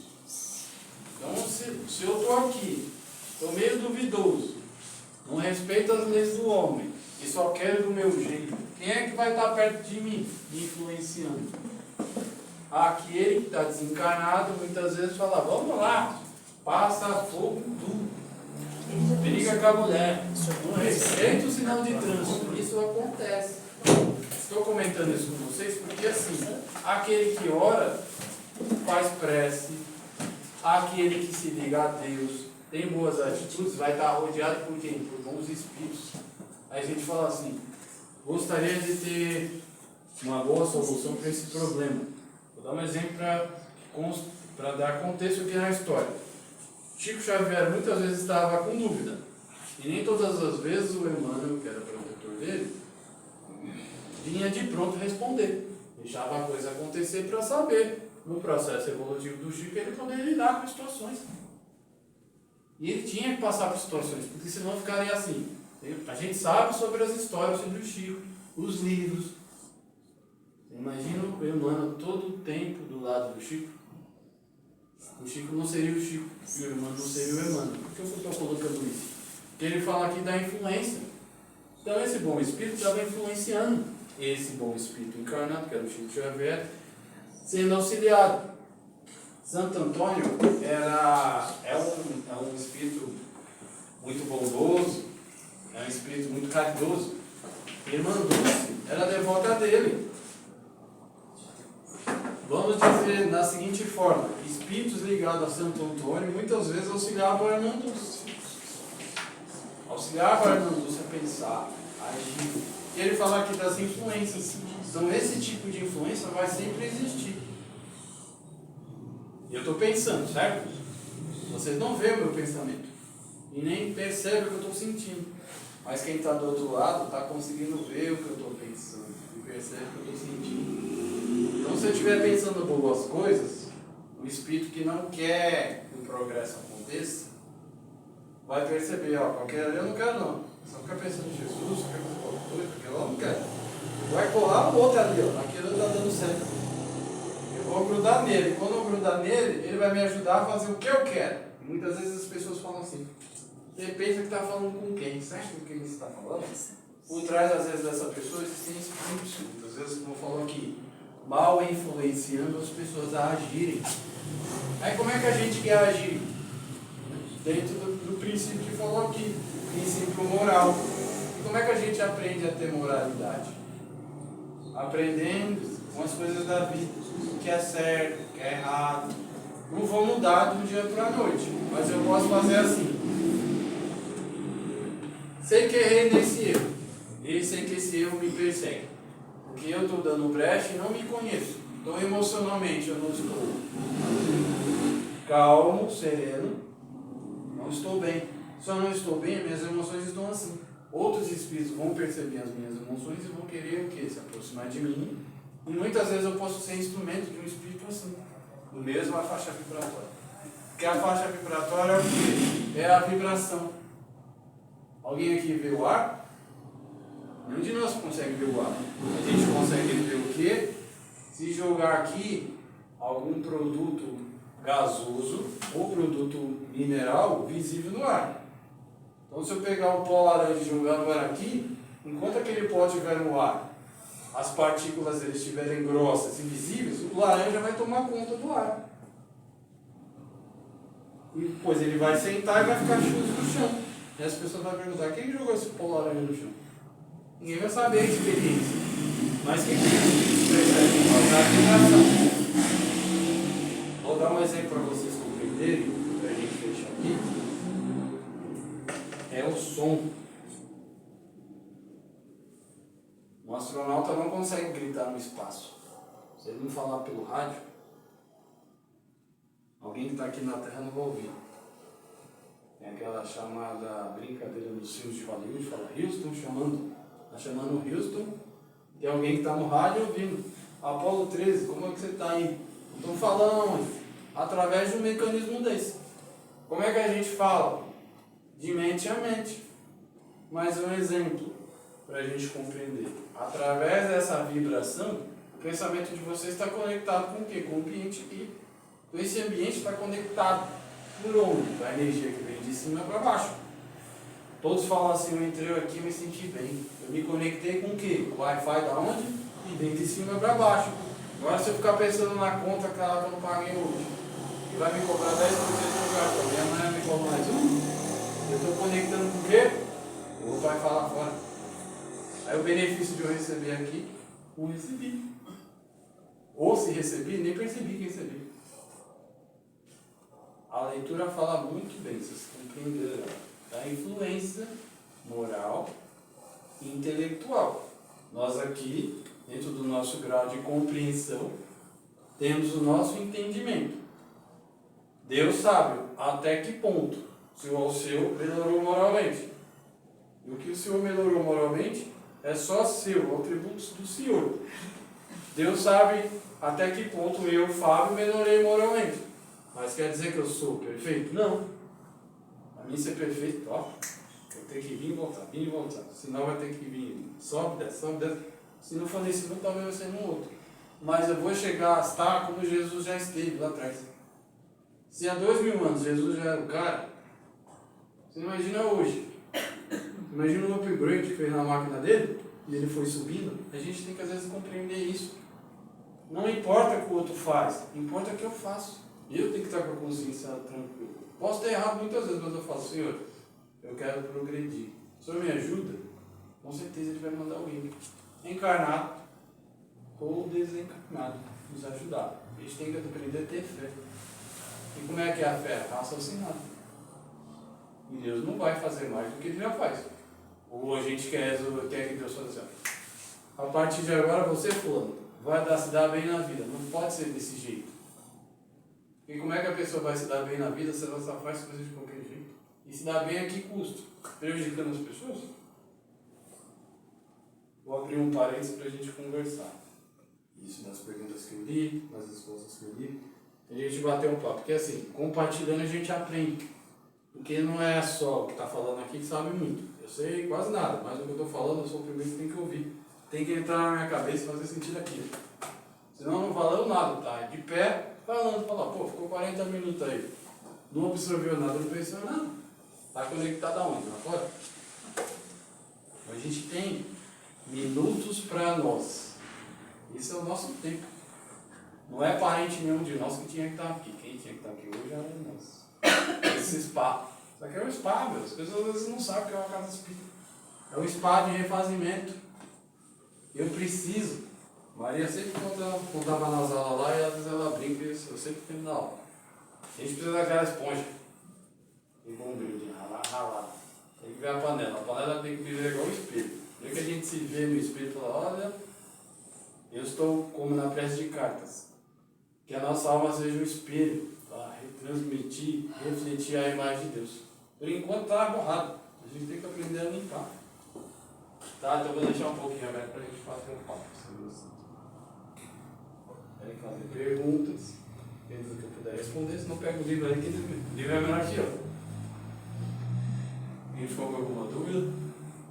Então, se eu estou aqui, estou meio duvidoso, não respeito as leis do homem e só quero do meu jeito, quem é que vai estar perto de mim, me influenciando? Aquele que está desencarnado muitas vezes fala: vamos lá, passa fogo duro, briga com a mulher, não respeita o sinal de trânsito. Isso acontece. Estou comentando isso com vocês porque assim, aquele que ora, faz prece, aquele que se liga a Deus, tem boas atitudes, vai estar rodeado por quem? Por bons espíritos. Aí a gente fala assim: gostaria de ter uma boa solução para esse problema. Vou dar um exemplo para dar contexto aqui na história. Chico Xavier muitas vezes estava com dúvida, e nem todas as vezes o Emmanuel, que era protetor dele, vinha de pronto responder. Deixava a coisa acontecer para saber, no processo evolutivo do Chico, ele poderia lidar com as situações. E ele tinha que passar por situações, porque senão ficaria assim. A gente sabe sobre as histórias sobre o Chico, os livros. Imagina o Emmanuel todo o tempo do lado do Chico. O Chico não seria o Chico, e o Emmanuel não seria o Emmanuel. Por que eu estou colocando isso? Porque ele fala aqui da influência. Então esse bom espírito estava influenciando esse bom espírito encarnado, que era o Chico Xavier, sendo auxiliado. Santo Antônio é um espírito muito bondoso, é um espírito muito caridoso. Irmã Dulce era devota dele. Vamos dizer da seguinte forma: espíritos ligados a Santo Antônio muitas vezes auxiliavam a irmã Dulce. Auxiliavam a irmã Dulce a pensar, a agir. E ele fala aqui das influências. Então esse tipo de influência vai sempre existir. E eu estou pensando, certo? Vocês não veem o meu pensamento e nem percebem o que eu estou sentindo. Mas quem está do outro lado está conseguindo ver o que eu estou pensando e percebe o que eu estou sentindo. Então, se eu estiver pensando boas coisas, o espírito que não quer que o progresso aconteça vai perceber: ó, qualquer eu não quero não. Só fica pensando em Jesus, só quer fazer qualquer coisa, porque ela não quer. Vai colar o outro ali, ó, aquilo não está dando certo. Eu vou grudar nele. Quando eu grudar nele, ele vai me ajudar a fazer o que eu quero. E muitas vezes as pessoas falam assim. Você pensa que está falando com quem? Você acha com quem você está falando? Por trás, às vezes, dessa pessoa existem espíritos. Muitas vezes, como falou aqui, mal influenciando as pessoas a agirem. Aí como é que a gente quer agir? Dentro do princípio que falou aqui, princípio moral. E como é que a gente aprende a ter moralidade? Aprendendo com as coisas da vida, o que é certo, o que é errado. Não vou mudar de um dia para a noite, mas eu posso fazer assim. Sei que errei nesse erro, e sei que esse erro me persegue, porque eu estou dando brecha e não me conheço. Então emocionalmente eu não estou calmo, sereno, não estou bem. Se eu não estou bem, minhas emoções estão assim. Outros espíritos vão perceber as minhas emoções e vão querer o quê? Se aproximar de mim. E muitas vezes eu posso ser instrumento de um espírito assim, do mesmo a faixa vibratória. Porque a faixa vibratória é o quê? É a vibração. Alguém aqui vê o ar? Nenhum de nós consegue ver o ar. A gente consegue ver o quê? Se jogar aqui algum produto gasoso ou produto mineral visível no ar. Então se eu pegar o pó laranja e jogar no ar aqui, enquanto aquele pó estiver no ar, as partículas eles estiverem grossas e visíveis, o laranja vai tomar conta do ar. E depois ele vai sentar e vai ficar chute no chão. E as pessoas vão perguntar, quem jogou esse pó laranja no chão? Ninguém vai saber a experiência. Mas quem percebe a vibração. Vou dar um exemplo para vocês compreenderem, para a gente fechar aqui. É o som. Um astronauta não consegue gritar no espaço. Se ele não falar pelo rádio, alguém que está aqui na Terra não vai ouvir. Tem aquela chamada brincadeira dos filmes de Hollywood, fala Houston chamando Houston, e alguém que está no rádio ouvindo. Apolo 13, como é que você está aí? Estão falando onde? Através de um mecanismo desse. Como é que a gente fala? De mente a mente. Mais um exemplo para a gente compreender. Através dessa vibração, o pensamento de vocês está conectado com o quê? Com o ambiente aqui. Então esse ambiente está conectado por onde? A energia que vem de cima para baixo. Todos falam assim, eu entrei aqui e me senti bem. Eu me conectei com o quê? O Wi-Fi da onde? E vem de cima para baixo. Agora se eu ficar pensando na conta que eu não paguei hoje, e vai me cobrar 10% do cartão, e amanhã me cobra mais um, eu estou conectando com o quê? O outro vai falar fora. Aí o benefício de eu receber aqui, o recebi. Ou se recebi, nem percebi que recebi. A leitura fala muito bem, vocês compreenderam, da influência moral e intelectual. Nós aqui, dentro do nosso grau de compreensão, temos o nosso entendimento. Deus sabe até que ponto se o seu melhorou moralmente. E o que o Senhor melhorou moralmente é só seu, atributos do Senhor. Deus sabe até que ponto eu, Fábio, melhorei moralmente. Mas quer dizer que eu sou perfeito? Não. A mim ser perfeito, ó, eu tenho que vir e voltar. Senão vai ter que vir, sobe, desce. Se não for nesse mundo, talvez vai ser no outro. Mas eu vou chegar a estar como Jesus já esteve lá atrás. Se há 2000 anos Jesus já era o cara, você imagina hoje. Imagina o upgrade que fez na máquina dele, e ele foi subindo. A gente tem que às vezes compreender isso. Não importa o que o outro faz, importa o que eu faço. Eu tenho que estar com a consciência tranquila. Posso ter errado muitas vezes, mas eu falo, Senhor, eu quero progredir. O Senhor me ajuda? Com certeza Ele vai mandar alguém encarnado ou desencarnado nos ajudar. A gente tem que aprender a ter fé. E como é que é a fé? Raciocinado. E Deus não vai fazer mais do que Ele já faz. Ou a gente quer que Deus faça assim. A partir de agora, você, fulano, vai se dar bem na vida. Não pode ser desse jeito. E como é que a pessoa vai se dar bem na vida se ela só faz coisas de qualquer jeito? E se dar bem a que custo? Prejudicando as pessoas? Vou abrir um parênteses para a gente conversar. Isso nas perguntas que eu li, nas respostas que eu li. A gente bater um papo. Porque assim, compartilhando a gente aprende. Porque não é só o que está falando aqui que sabe muito. Eu sei quase nada, mas o que eu estou falando eu sou o primeiro que tem que ouvir. Tem que entrar na minha cabeça e fazer sentido aqui. Senão não falando nada, tá? De pé, falando, pô, ficou 40 minutos aí. Não absorveu nada, não pensou em nada. Está conectado aonde? Lá fora? A gente tem minutos para nós. Esse é o nosso tempo. Não é parente nenhum de nós que tinha que estar aqui. Quem tinha que estar aqui hoje era nós. Esse spa. Isso aqui é um spa, meu. As pessoas às vezes não sabem o que é uma casa espírita. É um spa de refazimento. Eu preciso. Maria sempre contava nas aulas lá e às vezes ela brinca e eu sempre tenho na aula. A gente precisa daquela esponja. De bombril, de ralar. Tem que ver a panela tem que viver igual o espelho. No que a gente se vê no espelho e fala, olha, eu estou como na prece de cartas. Que a nossa alma seja um espelho para retransmitir, refletir a imagem de Deus. Por enquanto está borrado. A gente tem que aprender a limpar. Tá, então eu vou deixar um pouquinho aberto para a gente fazer um papo. Aí fazer perguntas, dentro do que eu puder responder, se não pega o livro aí, que o livro é menor que eu. Alguém ficou com alguma dúvida?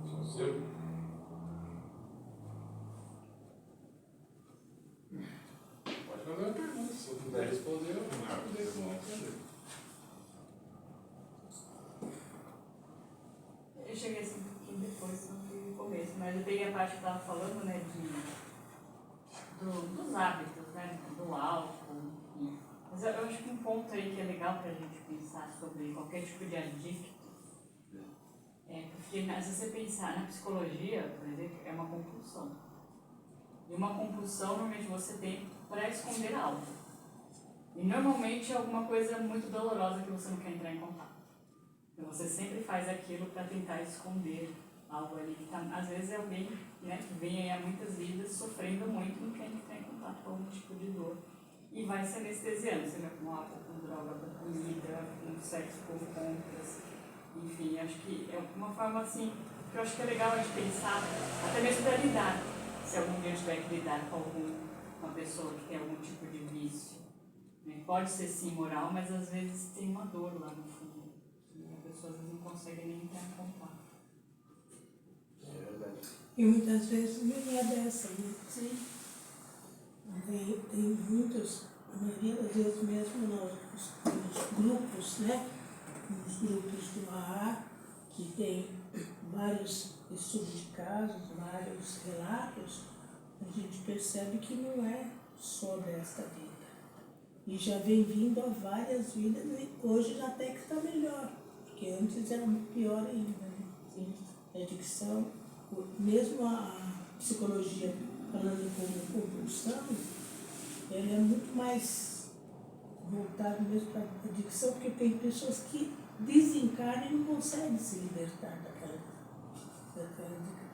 Só o seu? Pode fazer uma pergunta, se eu puder responder, eu vou responder. Eu cheguei assim um pouquinho depois no começo, mas eu peguei a parte que estava falando, né, dos hábitos, né, do álcool, enfim. Mas eu acho que um ponto aí que é legal para a gente pensar sobre qualquer tipo de adicto porque se você pensar na psicologia, por exemplo, é uma compulsão. E uma compulsão normalmente você tem para esconder algo. E normalmente é alguma coisa muito dolorosa que você não quer entrar em contato. Então você sempre faz aquilo para tentar esconder algo ali que tá, às vezes é alguém, né, que vem aí há muitas vidas sofrendo muito e não quer entrar em contato com algum tipo de dor. E vai se anestesiando, seja com álcool, com droga, com comida, com sexo, com compras. Enfim, acho que é uma forma assim, que eu acho que é legal de pensar, até mesmo para lidar, se algum dia tiver que lidar com uma pessoa que tem algum tipo de vício. Né? Pode ser sim moral, mas às vezes tem uma dor lá no fundo. E a pessoa às vezes não consegue nem entrar em contato. É verdade. E muitas vezes nem é dessa, né? Sim. Tem muitos, a maioria das vezes mesmo nos grupos, né? Nos grupos do AA, que tem vários estudos de casos, vários relatos, a gente percebe que não é só desta vida. E já vem vindo a várias vidas e hoje até que está melhor, porque antes era muito pior ainda, né? Sim. A adicção, mesmo a psicologia falando como compulsão, ela é muito mais voltado mesmo para a adicção, porque tem pessoas que desencarnam e não conseguem se libertar daquela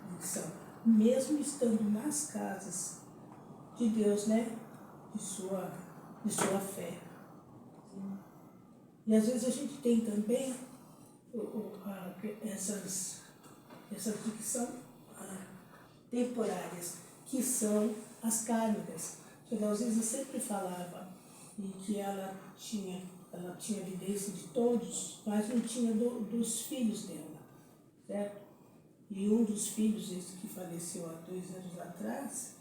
adicção, mesmo estando nas casas de Deus, né? De sua fé. Sim. E às vezes a gente tem também essas que são temporárias, que são as kármicas. A Alzisa sempre falava e que ela tinha evidência de todos, mas não tinha dos filhos dela, certo? E um dos filhos, esse que faleceu há 2 anos atrás,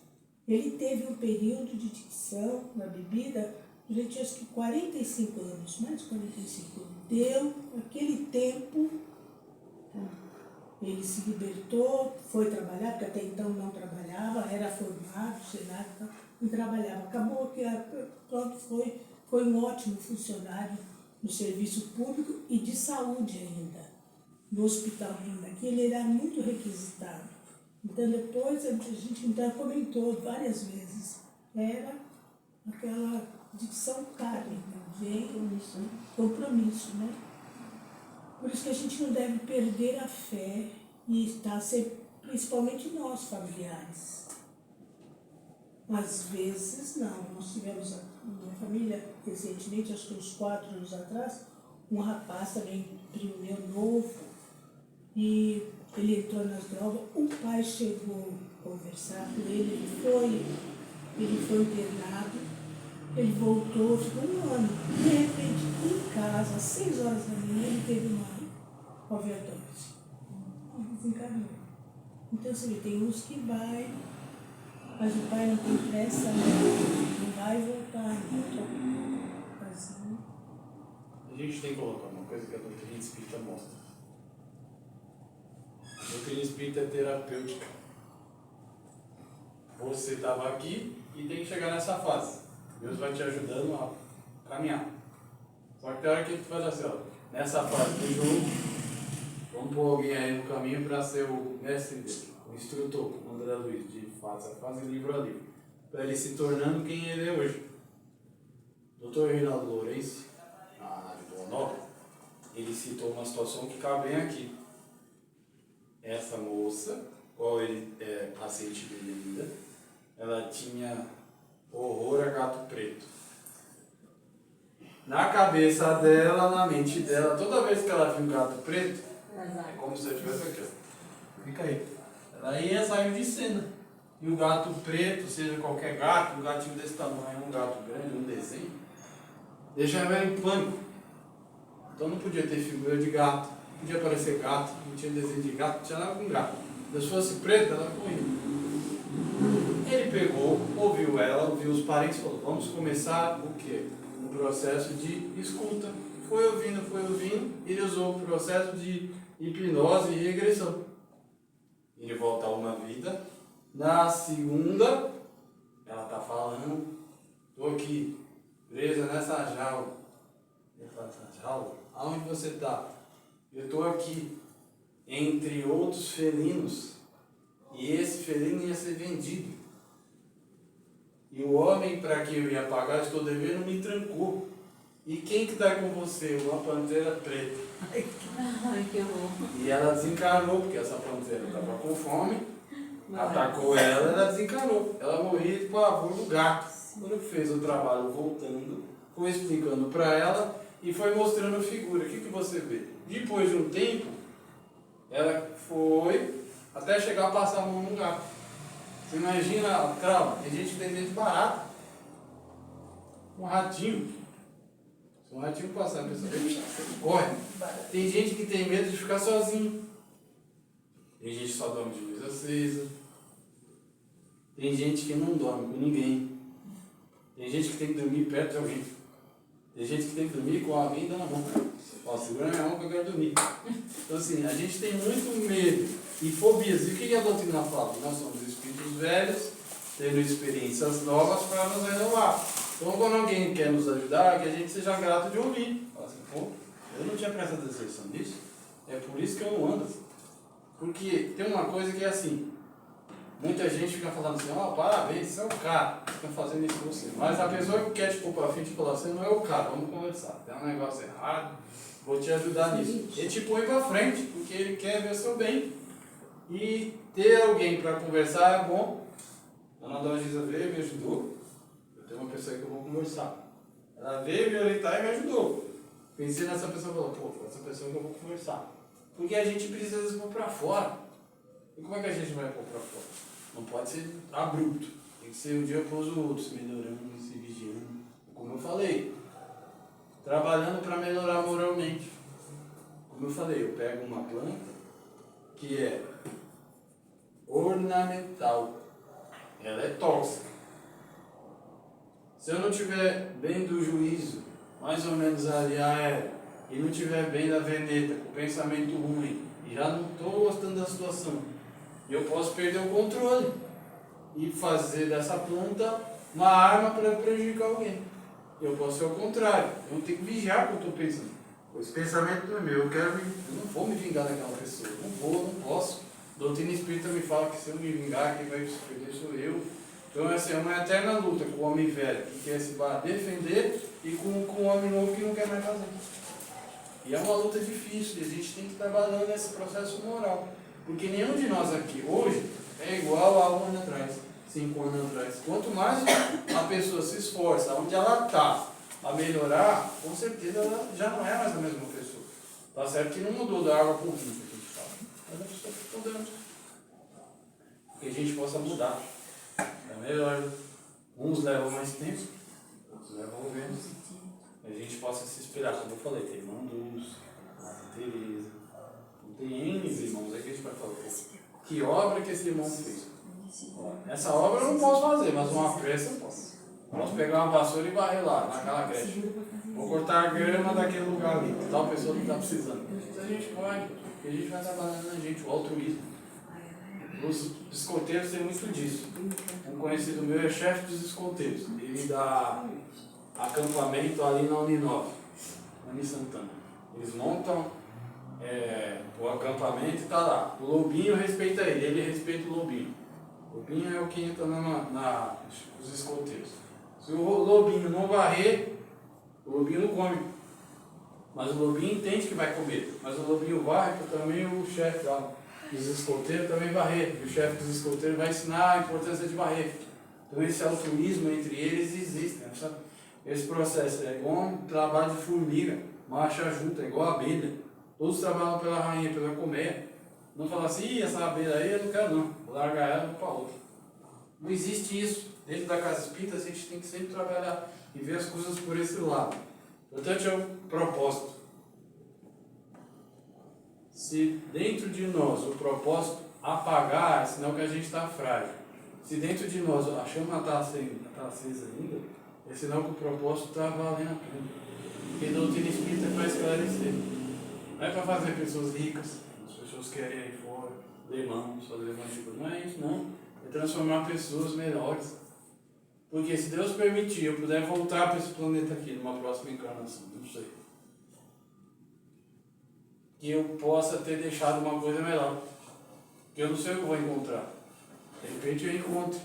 ele teve um período de adicção na bebida durante acho que 45 anos, mais de 45 anos. Deu aquele tempo, ele se libertou, foi trabalhar, porque até então não trabalhava, era formado, sei lá, não trabalhava. Acabou que pronto, foi um ótimo funcionário no serviço público e de saúde ainda, no hospital ainda, que ele era muito requisitado. Então depois a gente ainda comentou várias vezes, era aquela adicção kármica, vem compromisso, né? Por isso que a gente não deve perder a fé e estar sempre, principalmente nós, familiares. Às vezes não. Nós tivemos na minha família, recentemente, acho que uns 4 anos atrás, um rapaz também, primo meu novo, e ele entrou nas drogas, o pai chegou a conversar com ele, ele foi internado, ele voltou, ficou 1 ano. De repente, Em casa, às 6 horas da manhã, ele teve uma overdose. Ele desencarnou. Então, você vê, tem uns que vai, mas o pai não tem pressa, não vai voltar, assim. A gente tem que colocar uma coisa que a doutrina espírita mostra. A doutrina espírita é terapêutica. Você estava aqui e tem que chegar nessa fase. Deus vai te ajudando a caminhar. Só que tem hora que tu faz assim, ó, nessa fase do jogo, vamos pôr alguém aí no caminho para ser o mestre dele, o instrutor, o André Luiz, de fase a fase, livro a livro, para ele se tornando quem ele é hoje. Dr. Reinaldo Lourenço, na área do Honório, ele citou uma situação que cabe bem aqui. Essa moça, qual ele é paciente dele ainda, ela tinha horror a gato preto. Na cabeça dela, na mente dela, toda vez que ela viu um gato preto, é como se eu estivesse aqui, ó. Fica aí. Ela ia sair de cena. E o gato preto, seja qualquer gato, um gatinho desse tamanho, um gato grande, um desenho, deixava ela em pânico. Então não podia ter figura de gato, não podia aparecer gato, não tinha desenho de gato, não tinha nada com gato. Se fosse preto, ela corria. Ele pegou, ouviu ela, ouviu os parentes e falou, vamos começar o quê? Um processo de escuta. Foi ouvindo, ele usou o processo de hipnose e regressão. Ele volta a uma vida. Na segunda, ela está falando, estou aqui, presa nessa jaula. Ele fala, essa jaula? Aonde você está? Eu estou aqui, entre outros felinos, e esse felino ia ser vendido. E o homem para quem eu ia pagar, estou devendo, me trancou. E quem que está com você? Uma pantera preta. Ai, que horror. E ela desencarnou, porque essa pantera estava com fome, atacou ela desencarnou. Ela morria de pavor do gato. Quando fez o trabalho voltando, foi explicando para ela e foi mostrando a figura. O que você vê? Depois de um tempo, ela foi até chegar a passar a mão no gato. Você imagina, trauma, tem gente que tem medo de barata. Um ratinho. Se um ratinho passar, a pessoa corre. Tem gente que tem medo de ficar sozinho. Tem gente que só dorme de luz acesa. Tem gente que não dorme com ninguém. Tem gente que tem que dormir perto de alguém. Tem gente que tem que dormir com alguém dando a mão. Ó, segura minha mão que eu quero dormir. Então assim, a gente tem muito medo e fobias. E o que a doutrina fala? Nós somos espíritos velhos, tendo experiências novas para nos renovar. Então quando alguém quer nos ajudar, que a gente seja grato de ouvir. Fala assim, pô, eu não tinha prestado atenção nisso, é por isso que eu não ando. Porque tem uma coisa que é assim, muita gente fica falando assim, ó, parabéns, você é o cara, fica fazendo isso com você. Mas a pessoa que quer te pôr pra frente e falar, você não é o cara, vamos conversar. Tem um negócio errado, vou te ajudar nisso. Ele te põe pra frente, porque ele quer ver o seu bem. E ter alguém para conversar é bom. A dona Dalgisa veio e me ajudou. Eu tenho uma pessoa que eu vou conversar. Ela veio me orientar e me ajudou. Pensei nessa pessoa e falei, pô, essa pessoa que eu vou conversar. Porque a gente precisa às vezes pôr para fora. E como é que a gente vai pôr para fora? Não pode ser abrupto. Tem que ser um dia após o outro, se melhorando, se vigiando. Como eu falei, trabalhando para melhorar moralmente. Como eu falei, eu pego uma planta que é ornamental, ela é tóxica. Se eu não tiver bem do juízo, mais ou menos ali e não tiver bem da veneta, com pensamento ruim, e já não estou gostando da situação, eu posso perder o controle e fazer dessa planta uma arma para prejudicar alguém. Eu posso ser o contrário, eu tenho que vigiar o que eu estou pensando. Esse pensamento não é meu, eu não vou me vingar daquela pessoa, não posso. A doutrina espírita me fala que se eu me vingar, quem vai se perder sou eu. Então essa é uma eterna luta com o homem velho, que quer se defender, e com o homem novo que não quer mais fazer. E é uma luta difícil, e a gente tem que trabalhar nesse processo moral. Porque nenhum de nós aqui hoje é igual a 1 ano atrás, 5 anos atrás. Quanto mais a pessoa se esforça, onde ela está, a melhorar, com certeza ela já não é mais a mesma pessoa. Tá certo que não mudou da água para o vinho, que a gente fala. Mas a pessoa está mudando. Que a gente possa mudar. É melhor. Uns levam mais tempo, outros levam menos. A gente possa se inspirar. Como eu falei, tem irmão Dulce, Madre Teresa, tem N irmãos aqui, a gente vai falar. Que obra que esse irmão fez? Essa obra eu não posso fazer, mas uma pressa eu posso. Posso pegar uma vassoura e varrer lá, naquela creche. Vou cortar a grama daquele lugar ali, que tal pessoa não está precisando. Isso a gente pode, porque a gente vai trabalhando na gente, o altruísmo. Os escoteiros têm muito disso. Um conhecido meu é chefe dos escoteiros. Ele dá acampamento ali na Uninove, Uni Santana. Eles montam o acampamento e está lá. O lobinho respeita ele respeita o lobinho. O lobinho é o que entra nos escoteiros. Se o lobinho não varrer, o lobinho não come. Mas o lobinho entende que vai comer. Mas o lobinho varre, porque também o chefe dos escoteiros também varrer. E o chefe dos escoteiros vai ensinar a importância de varrer. Então esse altruísmo entre eles existe, né? Sabe? Esse processo é igual um trabalho de formiga, marcha junta, é igual a abelha. Todos trabalham pela rainha, pela colmeia. Não fala assim, essa abelha aí eu não quero não, vou largar ela e vou para outra. Não existe isso. Dentro da casa espírita a gente tem que sempre trabalhar e ver as coisas por esse lado. Portanto, é um propósito. Se dentro de nós o propósito apagar, é sinal que a gente está frágil. Se dentro de nós a chama está acesa ainda, é sinal que o propósito está valendo a pena. Porque a doutrina espírita é para esclarecer. Não é para fazer pessoas ricas, as pessoas querem ir fora, ler mãos, fazer mandíbula. Não é isso, não. É transformar pessoas melhores. Porque se Deus permitir, eu puder voltar para esse planeta aqui, numa próxima encarnação, não sei. Que eu possa ter deixado uma coisa melhor. Que eu não sei o que eu vou encontrar. De repente eu encontro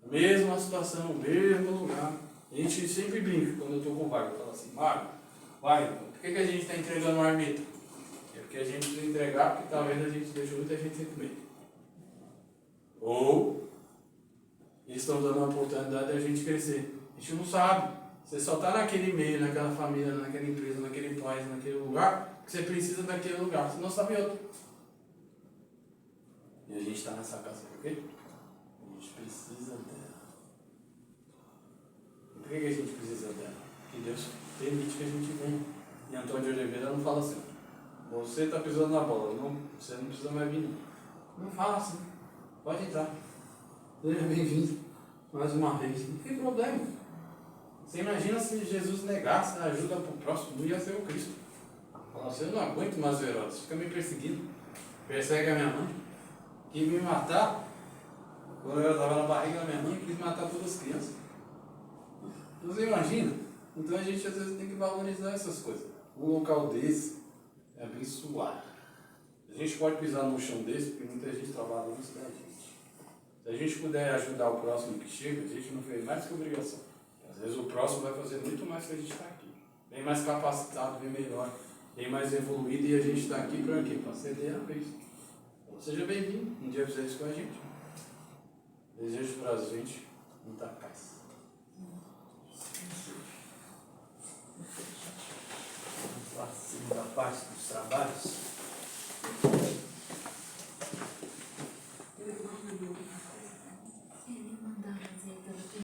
a mesma situação, o mesmo lugar. A gente sempre brinca quando eu estou com o Wagner. Eu falo assim, Wagner, por que a gente está entregando marmita? É porque a gente precisa entregar, porque talvez a gente deixou muita gente sem comer. Ou eles estão dando uma oportunidade de a gente crescer. A gente não sabe. Você só está naquele meio, naquela família, naquela empresa, naquele país, naquele lugar, que você precisa daquele lugar. Você não sabe outro. E a gente está nessa casa por quê? A gente precisa dela. E por que a gente precisa dela? Porque Deus permite que a gente venha. E Antônio de Oliveira não fala assim, você está pisando na bola, você não precisa mais vir. Não fala assim. Pode entrar. Seja bem-vindo mais uma vez. Não tem problema. Você imagina se Jesus negasse a ajuda para o próximo, não ia ser o Cristo. Fala, você não aguenta mais Herodes, fica me perseguindo. Persegue a minha mãe. Quis me matar. Quando eu estava na barriga da minha mãe, quis matar todas as crianças. Você imagina? Então a gente às vezes tem que valorizar essas coisas. Um local desse é abençoado. A gente pode pisar no chão desse, porque muita gente trabalha nisso da gente. Se a gente puder ajudar o próximo que chega, a gente não fez mais que obrigação. Às vezes o próximo vai fazer muito mais que a gente está aqui. Bem mais capacitado, bem melhor, bem mais evoluído, e a gente está aqui para quê? Para ceder a vez. Então seja bem-vindo, um dia fizer isso com a gente. Desejo para a gente muita paz.